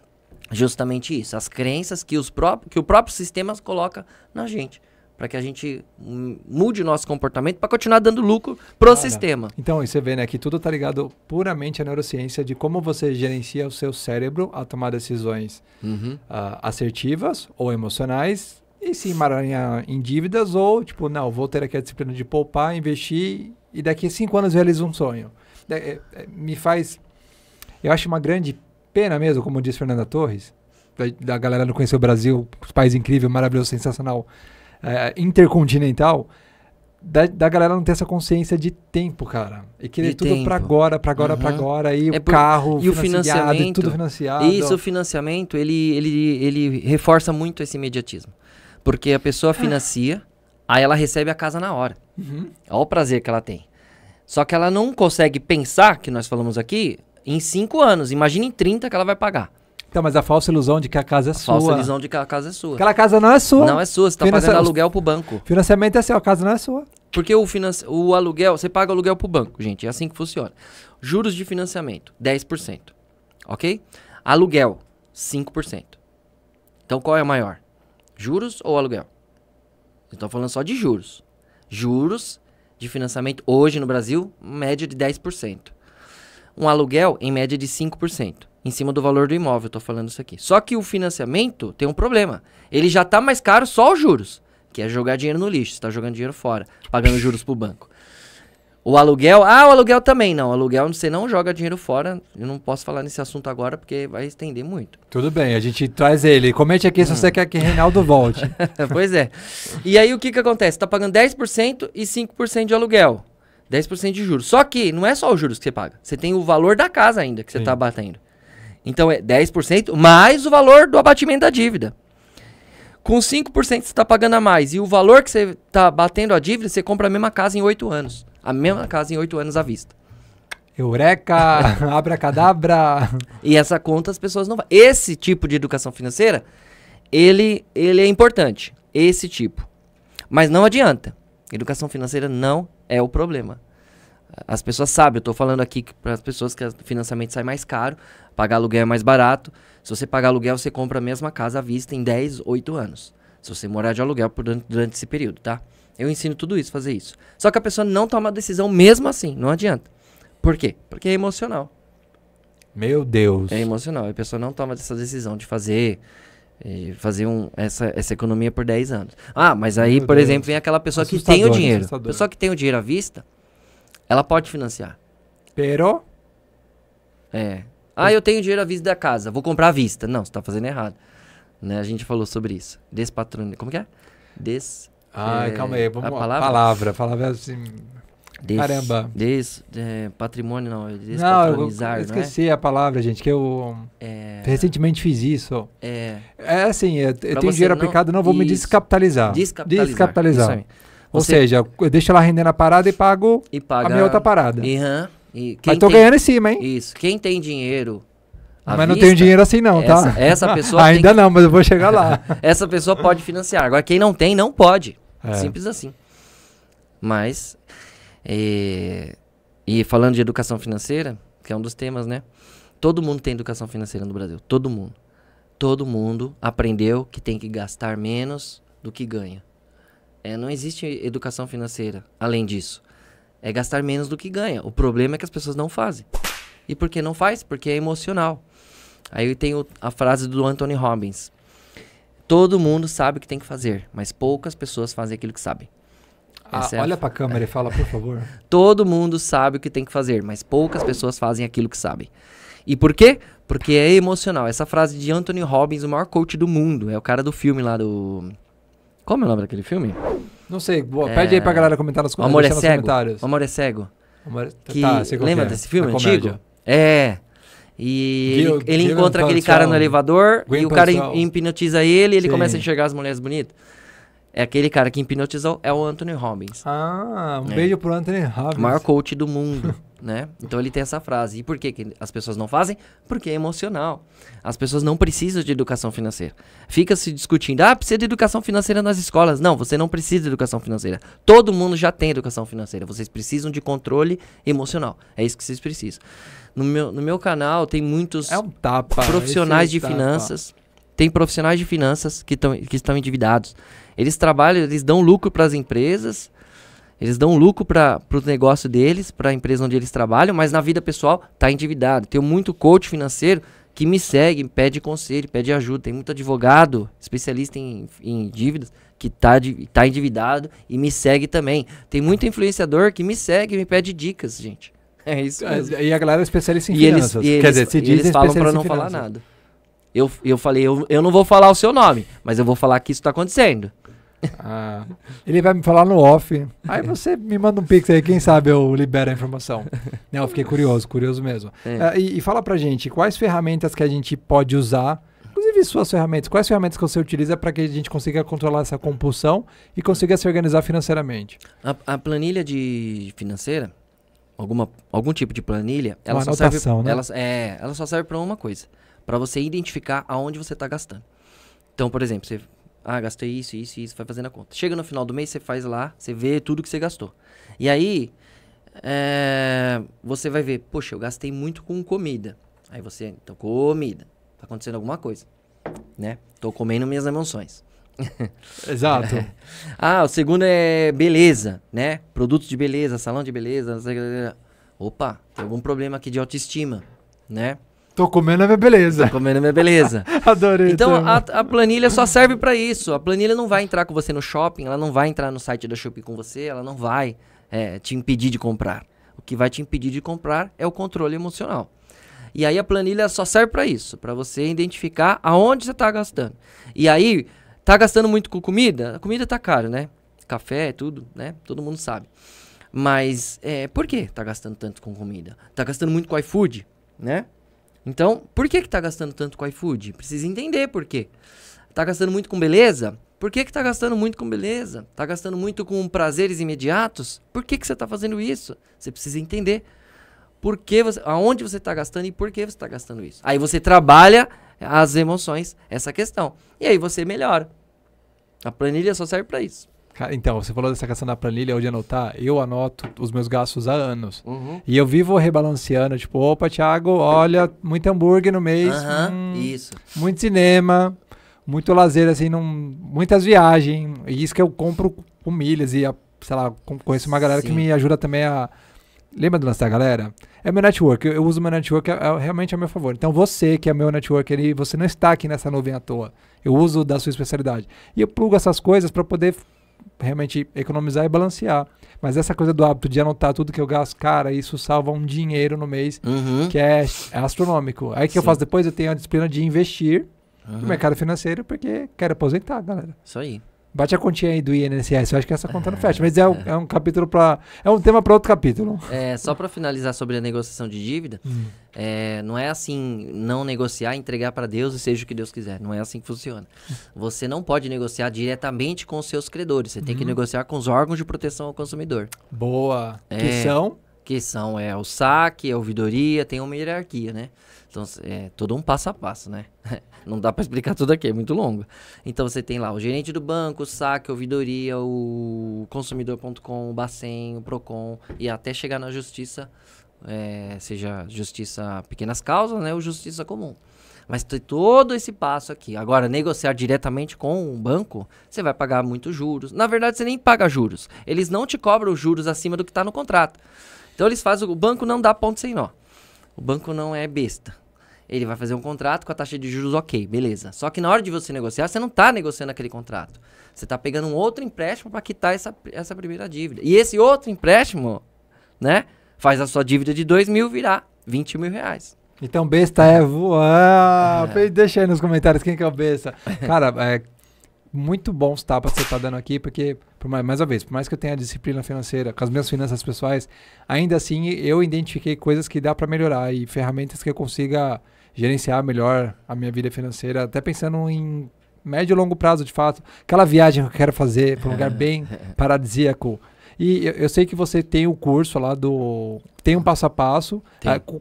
Justamente isso, as crenças que o próprio sistema coloca na gente. Para que a gente mude o nosso comportamento para continuar dando lucro pro sistema. Então, e você vê, né, que tudo tá ligado puramente à neurociência de como você gerencia o seu cérebro a tomar decisões assertivas ou emocionais e se emaranhar em dívidas ou, tipo, não, vou ter aqui a disciplina de poupar, investir e daqui a 5 anos realizo um sonho. Me faz... Eu acho uma grande pena mesmo, como disse Fernanda Torres, da galera não conhecer o Brasil, os país incrível, maravilhoso, sensacional, intercontinental, da galera não ter essa consciência de tempo, cara. E querer tudo pra agora, e o carro e o financiamento, tudo financiado. Isso, o financiamento, ele reforça muito esse imediatismo. Porque a pessoa financia, aí ela recebe a casa na hora. Olha o prazer que ela tem. Só que ela não consegue pensar, que nós falamos aqui, em 5 anos. Imagina em 30 que ela vai pagar. Então, mas a falsa ilusão de que a casa é sua. A falsa ilusão de que a casa é sua. Aquela casa não é sua. Não é sua, você tá pagando aluguel pro banco. Financiamento é seu, a casa não é sua. Porque o aluguel, você paga aluguel pro banco, gente, é assim que funciona. Juros de financiamento, 10%, ok? Aluguel, 5%. Então, qual é o maior? Juros ou aluguel? Estou falando só de juros. Juros de financiamento hoje no Brasil, média de 10%. Um aluguel em média de 5%. Em cima do valor do imóvel, estou falando isso aqui. Só que o financiamento tem um problema. Ele já está mais caro só os juros, que é jogar dinheiro no lixo. Você está jogando dinheiro fora, pagando juros para o banco. O aluguel, o aluguel também não. O aluguel você não joga dinheiro fora. Eu não posso falar nesse assunto agora porque vai estender muito. Tudo bem, a gente traz ele. Comente aqui se você quer que Reinaldo volte. Pois é. E aí o que acontece? Você está pagando 10% e 5% de aluguel. 10% de juros. Só que não é só os juros que você paga. Você tem o valor da casa ainda que você está abatendo. Então é 10% mais o valor do abatimento da dívida. Com 5% você está pagando a mais. E o valor que você está batendo a dívida, você compra a mesma casa em 8 anos. A mesma casa em 8 anos à vista. Eureka! Abracadabra! E essa conta as pessoas não... Esse tipo de educação financeira, ele é importante. Esse tipo. Mas não adianta. Educação financeira não é o problema. As pessoas sabem, eu estou falando aqui para as pessoas que o financiamento sai mais caro, pagar aluguel é mais barato. Se você pagar aluguel, você compra a mesma casa à vista em 10, 8 anos. Se você morar de aluguel durante esse período, tá? Eu ensino tudo isso, fazer isso. Só que a pessoa não toma a decisão mesmo assim, não adianta. Por quê? Porque é emocional. Meu Deus. É emocional, a pessoa não toma essa decisão de fazer essa economia por 10 anos. Mas aí, por exemplo, vem aquela pessoa que tem o dinheiro. A pessoa que tem o dinheiro à vista, ela pode financiar. Pero? Eu tenho dinheiro à vista da casa, vou comprar à vista. Não, você tá fazendo errado. Né? A gente falou sobre isso. Como que é? Calma aí, vamos a lá. Palavra assim... Caramba. Patrimônio não, despatronizar, eu esqueci a palavra, gente, que eu recentemente fiz isso. Assim, eu tenho dinheiro aplicado, não vou me descapitalizar. Descapitalizar. Ou seja, eu deixo ela rendendo a parada e pago a minha outra parada. Mas tô ganhando em cima, hein? Isso. Quem tem dinheiro mas não tenho dinheiro assim não, tá? Essa pessoa ainda não, mas eu vou chegar lá. Essa pessoa pode financiar. Agora, quem não tem, não pode. Simples assim. Mas, e falando de educação financeira, que é um dos temas, né? Todo mundo tem educação financeira no Brasil. Todo mundo. Todo mundo aprendeu que tem que gastar menos do que ganha. Não existe educação financeira além disso. É gastar menos do que ganha. O problema é que as pessoas não fazem. E por que não faz? Porque é emocional. Aí eu tenho a frase do Anthony Robbins. Todo mundo sabe o que tem que fazer, mas poucas pessoas fazem aquilo que sabem. Olha pra câmera e fala, por favor. Todo mundo sabe o que tem que fazer, mas poucas pessoas fazem aquilo que sabem. E por quê? Porque é emocional. Essa frase de Anthony Robbins, o maior coach do mundo. É o cara do filme lá do... Como é o nome daquele filme? Não sei. Pede aí pra galera comentar nos comentários. O Amor é Cego. Sei lembra desse filme antigo? E ele encontra aquele cara no elevador e o cara hipnotiza ele e ele começa a enxergar as mulheres bonitas. É aquele cara que hipnotizou, é o Anthony Robbins. Beijo pro Anthony Robbins. O maior coach do mundo, né? Então ele tem essa frase. E por que as pessoas não fazem? Porque é emocional. As pessoas não precisam de educação financeira. Fica se discutindo, precisa de educação financeira nas escolas. Não, você não precisa de educação financeira. Todo mundo já tem educação financeira. Vocês precisam de controle emocional. É isso que vocês precisam. No meu canal tem muitos profissionais de finanças. Tem profissionais de finanças que estão endividados. Eles trabalham, eles dão lucro para as empresas, eles dão lucro para o negócio deles, para a empresa onde eles trabalham, mas na vida pessoal está endividado. Tem muito coach financeiro que me segue, pede conselho, pede ajuda. Tem muito advogado, especialista em dívidas, que tá endividado e me segue também. Tem muito influenciador que me segue e me pede dicas, gente. É isso mesmo. E a galera é especialista em finanças. Quer dizer, se dizem eles falam para não falar nada. Eu falei, eu não vou falar o seu nome, mas eu vou falar que isso tá acontecendo. Ele vai me falar no off. Aí você me manda um pix aí, quem sabe eu libero a informação. Não, eu fiquei curioso mesmo. E fala pra gente, quais ferramentas que a gente pode usar, inclusive suas ferramentas, quais ferramentas que você utiliza para que a gente consiga controlar essa compulsão e consiga se organizar financeiramente? A planilha financeira, algum tipo de planilha, ela só anotação, serve, né? ela só serve para uma coisa, para você identificar aonde você tá gastando. Então, por exemplo, você gastei isso, vai fazendo a conta. Chega no final do mês, você faz lá, você vê tudo que você gastou. E aí, você vai ver, poxa, eu gastei muito com comida. Aí você, então, comida. Tá acontecendo alguma coisa, né? Tô comendo minhas emoções. Exato. O segundo é beleza, né? Produtos de beleza, salão de beleza. Não sei, opa, tem algum problema aqui de autoestima, né? Tô comendo a minha beleza. Tô comendo a minha beleza. Adorei. Então, a planilha só serve pra isso. A planilha não vai entrar com você no shopping, ela não vai entrar no site da Shopee com você, ela não vai te impedir de comprar. O que vai te impedir de comprar é o controle emocional. E aí a planilha só serve pra isso, pra você identificar aonde você tá gastando. E aí, tá gastando muito com comida? A comida tá cara, né? Café, tudo, né? Todo mundo sabe. Mas, por que tá gastando tanto com comida? Tá gastando muito com iFood, né? Então, por que tá gastando tanto com iFood? Precisa entender por quê. Tá gastando muito com beleza? Por que tá gastando muito com beleza? Tá gastando muito com prazeres imediatos? Por que você tá fazendo isso? Você precisa entender aonde você tá gastando e por que você tá gastando isso. Aí você trabalha as emoções, essa questão. E aí você melhora. A planilha só serve para isso. Então, você falou dessa questão da planilha, onde anotar, eu anoto os meus gastos há anos. E eu vivo rebalanceando, tipo, opa, Thiago, olha, muito hambúrguer no mês, isso. Muito cinema, muito lazer, assim, muitas viagens. E isso que eu compro com milhas e, sei lá, conheço uma galera que me ajuda também a... Lembra do lance da galera? É meu network, eu uso meu network realmente a meu favor. Então você, que é meu network, você não está aqui nessa nuvem à toa. Eu uso da sua especialidade. E eu plugo essas coisas para poder realmente economizar e balancear. Mas essa coisa do hábito de anotar tudo que eu gasto, cara, isso salva um dinheiro no mês que é astronômico. Aí que eu faço depois, eu tenho a disciplina de investir no mercado financeiro porque quero aposentar, galera. Isso aí. Bate a continha aí do INSS, eu acho que essa conta não fecha, mas é um capítulo é um tema para outro capítulo. Só para finalizar sobre a negociação de dívida, não é assim, não negociar, entregar para Deus e seja o que Deus quiser. Não é assim que funciona. Você não pode negociar diretamente com os seus credores, você tem que negociar com os órgãos de proteção ao consumidor. Boa. Que são o SAC, a ouvidoria, tem uma hierarquia, né? Então, é todo um passo a passo, né? Não dá para explicar tudo aqui, é muito longo. Então, você tem lá o gerente do banco, o SAC, a ouvidoria, o consumidor.com, o Bacen, o Procon, e até chegar na justiça, seja justiça pequenas causas, né? Ou justiça comum. Mas tem todo esse passo aqui. Agora, negociar diretamente com um banco, você vai pagar muitos juros. Na verdade, você nem paga juros. Eles não te cobram os juros acima do que está no contrato. Então, o banco não dá ponto sem nó. O banco não é besta. Ele vai fazer um contrato com a taxa de juros ok, beleza. Só que na hora de você negociar, você não está negociando aquele contrato. Você está pegando um outro empréstimo para quitar essa primeira dívida. E esse outro empréstimo, né, faz a sua dívida de 2 mil virar 20 mil reais. Então besta é voar. Deixa aí nos comentários quem que é o besta. Cara, muito bons tapas que você tá dando aqui, porque, mais uma vez, por mais que eu tenha disciplina financeira com as minhas finanças pessoais, ainda assim eu identifiquei coisas que dá para melhorar e ferramentas que eu consiga gerenciar melhor a minha vida financeira, até pensando em médio e longo prazo, de fato. Aquela viagem que eu quero fazer para um lugar bem paradisíaco. E eu sei que você tem o curso lá tem um passo a passo.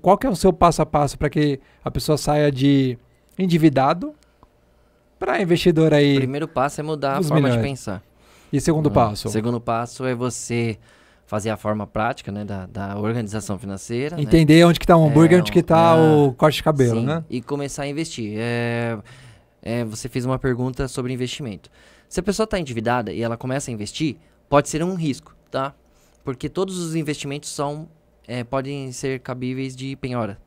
Qual que é o seu passo a passo para que a pessoa saia de endividado para investidor aí? O primeiro passo é mudar a forma de pensar. E segundo passo? O segundo passo é você fazer a forma prática, né, da organização financeira. Entender, né, onde que está o hambúrguer, onde que está o corte de cabelo, sim, né? E começar a investir. Você fez uma pergunta sobre investimento. Se a pessoa está endividada e ela começa a investir, pode ser um risco, tá? Porque todos os investimentos podem ser cabíveis de penhora.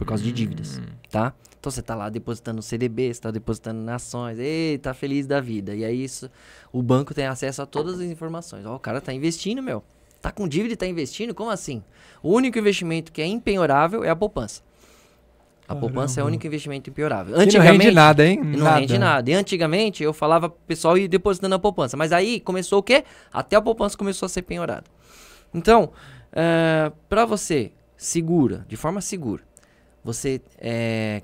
por causa de dívidas, tá? Então você tá lá depositando no CDB, você tá depositando nas ações, tá feliz da vida. E aí o banco tem acesso a todas as informações. Ó, o cara tá investindo, meu. Tá com dívida e tá investindo? Como assim? O único investimento que é impenhorável é a poupança. A poupança é o único investimento impenhorável. Antigamente, não rende nada, hein? Não rende nada. E antigamente eu falava pro pessoal ir depositando a poupança. Mas aí começou o quê? Até a poupança começou a ser penhorada. Então, para você, de forma segura, você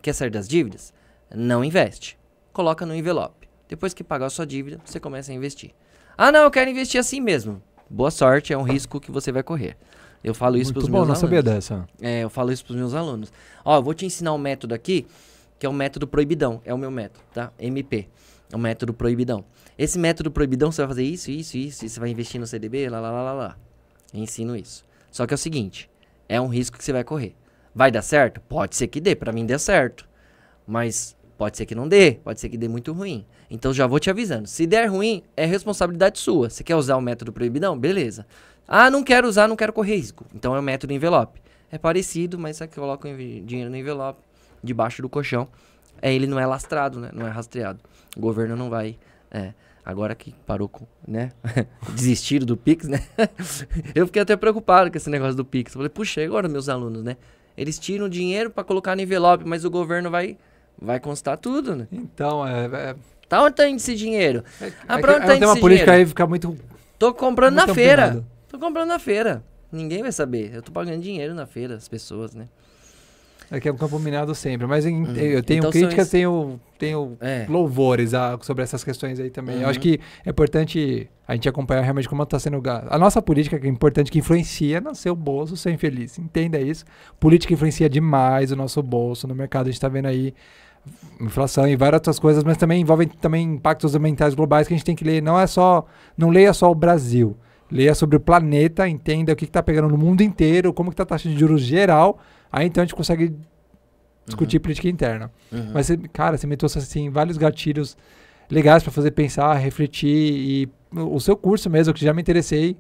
quer sair das dívidas? Não investe. Coloca no envelope. Depois que pagar a sua dívida, você começa a investir. Ah, não, eu quero investir assim mesmo. Boa sorte, é um risco que você vai correr. Eu falo isso para os meus alunos. Muito bom, não sabia dessa. Eu falo isso para os meus alunos. Ó, eu vou te ensinar um método aqui, que é o método proibidão. É o meu método, tá? MP. É o método proibidão. Esse método proibidão, você vai fazer isso, e você vai investir no CDB, lá. Eu ensino isso. Só que é o seguinte, é um risco que você vai correr. Vai dar certo? Pode ser que dê, para mim deu certo. Mas pode ser que não dê, pode ser que dê muito ruim. Então já vou te avisando. Se der ruim, é responsabilidade sua. Você quer usar o método proibidão? Beleza. Ah, não quero usar, não quero correr risco. Então é o método envelope. É parecido, mas você coloca o dinheiro no envelope, debaixo do colchão. Ele não é lastrado, né? Não é rastreado. O governo não vai... agora que parou com... né? Desistiram do Pix, né? Eu fiquei até preocupado com esse negócio do Pix. Eu falei, puxa, e agora meus alunos, né? Eles tiram o dinheiro para colocar no envelope, mas o governo vai constar tudo, né? Então, Tá onde tá indo esse dinheiro? Pra onde tá indo esse dinheiro? Tem uma política aí que fica muito... Tô comprando na feira. Tô comprando na feira. Ninguém vai saber. Eu tô pagando dinheiro na feira, as pessoas, né? É que é um campo minado sempre. Mas eu tenho então, críticas, tenho louvores sobre essas questões aí também. Eu acho que é importante a gente acompanhar realmente como está sendo... A nossa política que é importante, que influencia no seu bolso, ser infeliz. Entenda isso. Política influencia demais o nosso bolso. No mercado a gente está vendo aí inflação e várias outras coisas, mas também envolvem impactos ambientais globais que a gente tem que ler. Não leia só o Brasil. Leia sobre o planeta, entenda o que está pegando no mundo inteiro, como que está a taxa de juros geral. Aí então a gente consegue discutir política interna. Mas, cara, você me trouxe assim, vários gatilhos legais para fazer pensar, refletir. E o seu curso mesmo, que já me interessei.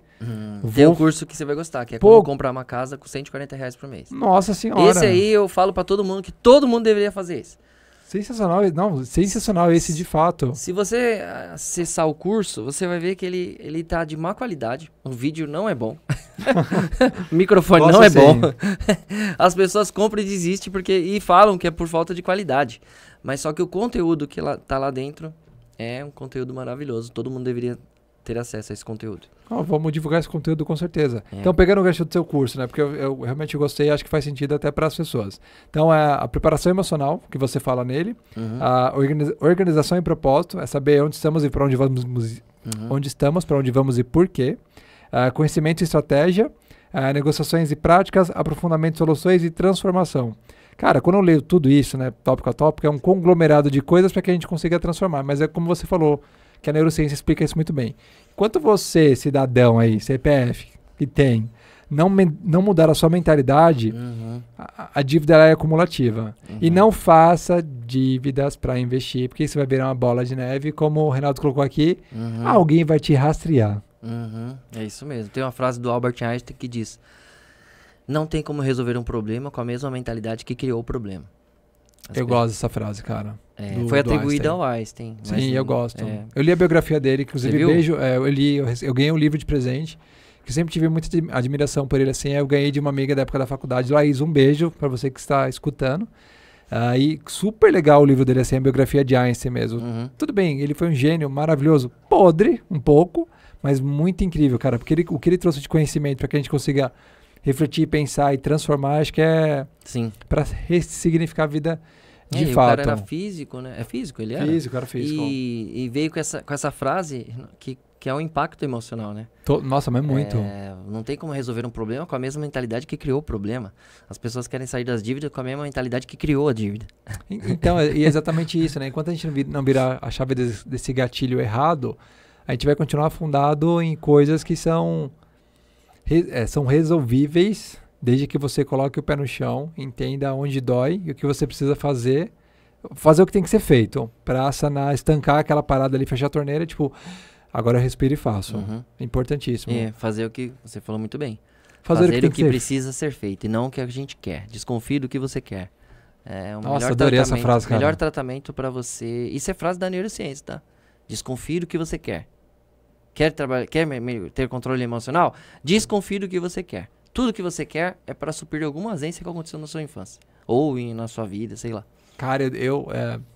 Tem um curso que você vai gostar, que é como comprar uma casa com R$140 por mês. Nossa senhora! Esse aí eu falo para todo mundo que todo mundo deveria fazer isso. Sensacional esse de fato. Se você acessar o curso, você vai ver que ele tá de má qualidade. O vídeo não é bom. O microfone não é bom. As pessoas compram e desistem e falam que é por falta de qualidade. Mas só que o conteúdo que tá lá dentro é um conteúdo maravilhoso. Todo mundo deveria ter acesso a esse conteúdo. Vamos divulgar esse conteúdo com certeza. Então, pegando o gancho do seu curso, né? Porque eu realmente gostei e acho que faz sentido até para as pessoas. Então, a preparação emocional, que você fala nele, a organização e propósito, é saber onde estamos e para onde vamos, onde estamos, para onde vamos e por quê. Conhecimento e estratégia, negociações e práticas, aprofundamento de soluções e transformação. Cara, quando eu leio tudo isso, né, tópico a tópico, é um conglomerado de coisas para que a gente consiga transformar. Mas é como você falou, que a neurociência explica isso muito bem. Enquanto você, cidadão aí, CPF, que tem, não mudar a sua mentalidade, a dívida ela é acumulativa. E não faça dívidas para investir, porque isso vai virar uma bola de neve, como o Renato colocou aqui, alguém vai te rastrear. É isso mesmo. Tem uma frase do Albert Einstein que diz: não tem como resolver um problema com a mesma mentalidade que criou o problema. Eu gosto dessa frase, cara. Foi atribuída ao Einstein. Sim, eu gosto. Eu li a biografia dele, inclusive eu ganhei um livro de presente, que sempre tive muita admiração por ele, assim. Eu ganhei de uma amiga da época da faculdade. Laís, um beijo para você que está escutando. E super legal o livro dele, assim, a biografia de Einstein mesmo. Tudo bem, ele foi um gênio maravilhoso, podre um pouco, mas muito incrível, cara, porque o que ele trouxe de conhecimento para que a gente consiga refletir, pensar e transformar, acho que é para ressignificar a vida de fato. O cara era físico, né? É físico, ele era? Era físico. E veio com essa frase que é um impacto emocional, né? Nossa, mas muito. Não tem como resolver um problema com a mesma mentalidade que criou o problema. As pessoas querem sair das dívidas com a mesma mentalidade que criou a dívida. Então, é exatamente isso, né? Enquanto a gente não virar a chave desse gatilho errado, a gente vai continuar afundado em coisas que são resolvíveis, desde que você coloque o pé no chão, entenda onde dói e o que você precisa fazer o que tem que ser feito para sanar, estancar aquela parada ali, fechar a torneira, tipo, agora eu respiro e faço. É importantíssimo. Fazer o que você falou muito bem. Fazer o que precisa ser feito e não o que a gente quer. Desconfie do que você quer. É o Nossa, melhor adorei essa tratamento, frase, cara. melhor tratamento para você. Isso é frase da neurociência, tá? Desconfie do que você quer. Quer ter controle emocional? Desconfie do que você quer. Tudo que você quer é para suprir alguma ausência que aconteceu na sua infância. Ou na sua vida, sei lá. Cara, eu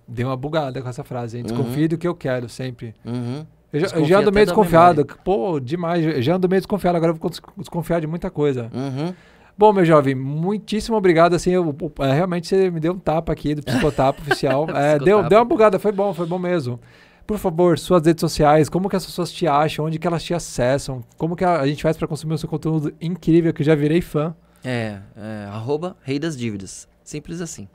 dei uma bugada com essa frase, hein? Desconfie do que eu quero, sempre. Uhum. Eu já ando meio desconfiado. Pô, demais. Eu já ando meio desconfiado. Agora eu vou desconfiar de muita coisa. Uhum. Bom, meu jovem, muitíssimo obrigado. Assim, realmente você me deu um tapa aqui do Psicotapa oficial. Deu uma bugada, foi bom mesmo. Por favor, suas redes sociais, como que as pessoas te acham, onde que elas te acessam, como que a gente faz para consumir o seu conteúdo incrível, que eu já virei fã. @Rei das Dívidas. Simples assim.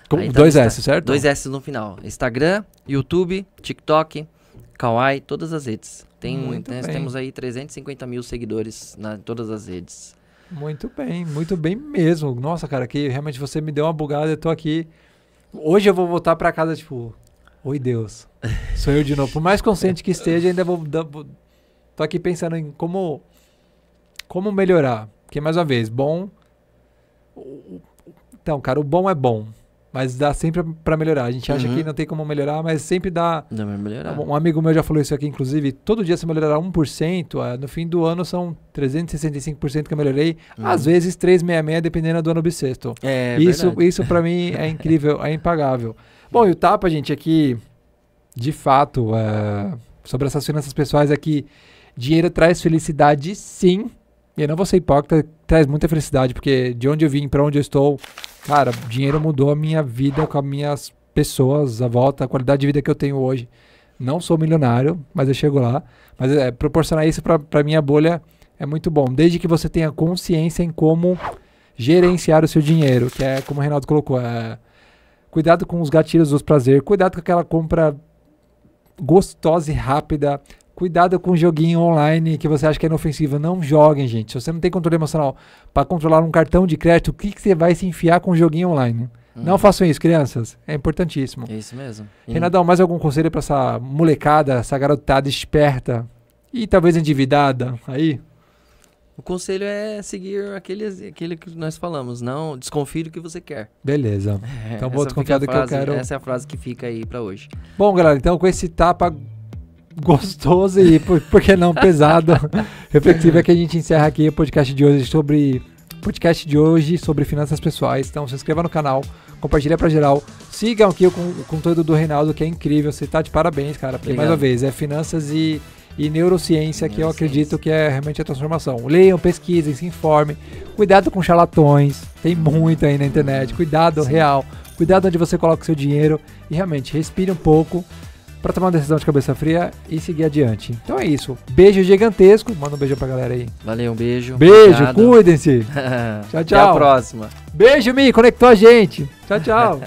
Com Aí tá 2 S, certo? 2 S no final. Instagram, YouTube, TikTok, Kawaii, todas as redes. Nós temos aí 350 mil seguidores em todas as redes. Muito bem mesmo. Nossa, cara, que realmente você me deu uma bugada, eu tô aqui. Hoje eu vou voltar pra casa, tipo, oi Deus, sou eu de novo. Por mais consciente que esteja, ainda tô aqui pensando em como melhorar. Porque, mais uma vez, bom... Então, cara, o bom é bom. Mas dá sempre pra melhorar. A gente acha que não tem como melhorar, mas sempre dá. Dá pra melhorar. Um amigo meu já falou isso aqui, inclusive. Todo dia se melhorar 1%, no fim do ano são 365% que eu melhorei. Às vezes 366, dependendo do ano bissexto. Isso pra mim é incrível, é impagável. Bom, e o tapa, gente, aqui, de fato, sobre essas finanças pessoais, é que dinheiro traz felicidade, sim. E eu não vou ser hipócrita, traz muita felicidade, porque de onde eu vim, pra onde eu estou, cara, dinheiro mudou a minha vida com as minhas pessoas, a volta, a qualidade de vida que eu tenho hoje. Não sou milionário, mas eu chego lá. Mas proporcionar isso pra minha bolha é muito bom. Desde que você tenha consciência em como gerenciar o seu dinheiro, que é como o Reinaldo colocou, cuidado com os gatilhos dos prazer, cuidado com aquela compra gostosa e rápida. Cuidado com o joguinho online que você acha que é inofensivo. Não joguem, gente. Se você não tem controle emocional para controlar um cartão de crédito, o que você vai se enfiar com o joguinho online? Não façam isso, crianças. É importantíssimo. É isso mesmo. Renatão, mais algum conselho para essa molecada, essa garotada esperta e talvez endividada aí? O conselho é seguir aquele que nós falamos. Não desconfie do que você quer. Beleza. Então vou desconfiar do que eu quero. Essa é a frase que fica aí para hoje. Bom, galera, então com esse tapa gostoso e, por que não, pesado, reflexivo, é que a gente encerra aqui o podcast de hoje sobre finanças pessoais. Então se inscreva no canal, compartilha pra geral, sigam aqui o conteúdo do Reinaldo, que é incrível, você tá de parabéns, cara, porque mais uma vez, é finanças e neurociência que eu acredito que é realmente a transformação. Leiam, pesquisem, se informem, cuidado com charlatões, tem muito aí na internet, cuidado real, cuidado onde você coloca o seu dinheiro e realmente respire um pouco para tomar uma decisão de cabeça fria e seguir adiante. Então é isso. Beijo gigantesco. Manda um beijo pra galera aí. Valeu, um beijo. Beijo, cuidem-se. Tchau, tchau. Até a próxima. Beijo, Mi. Conectou a gente. Tchau, tchau.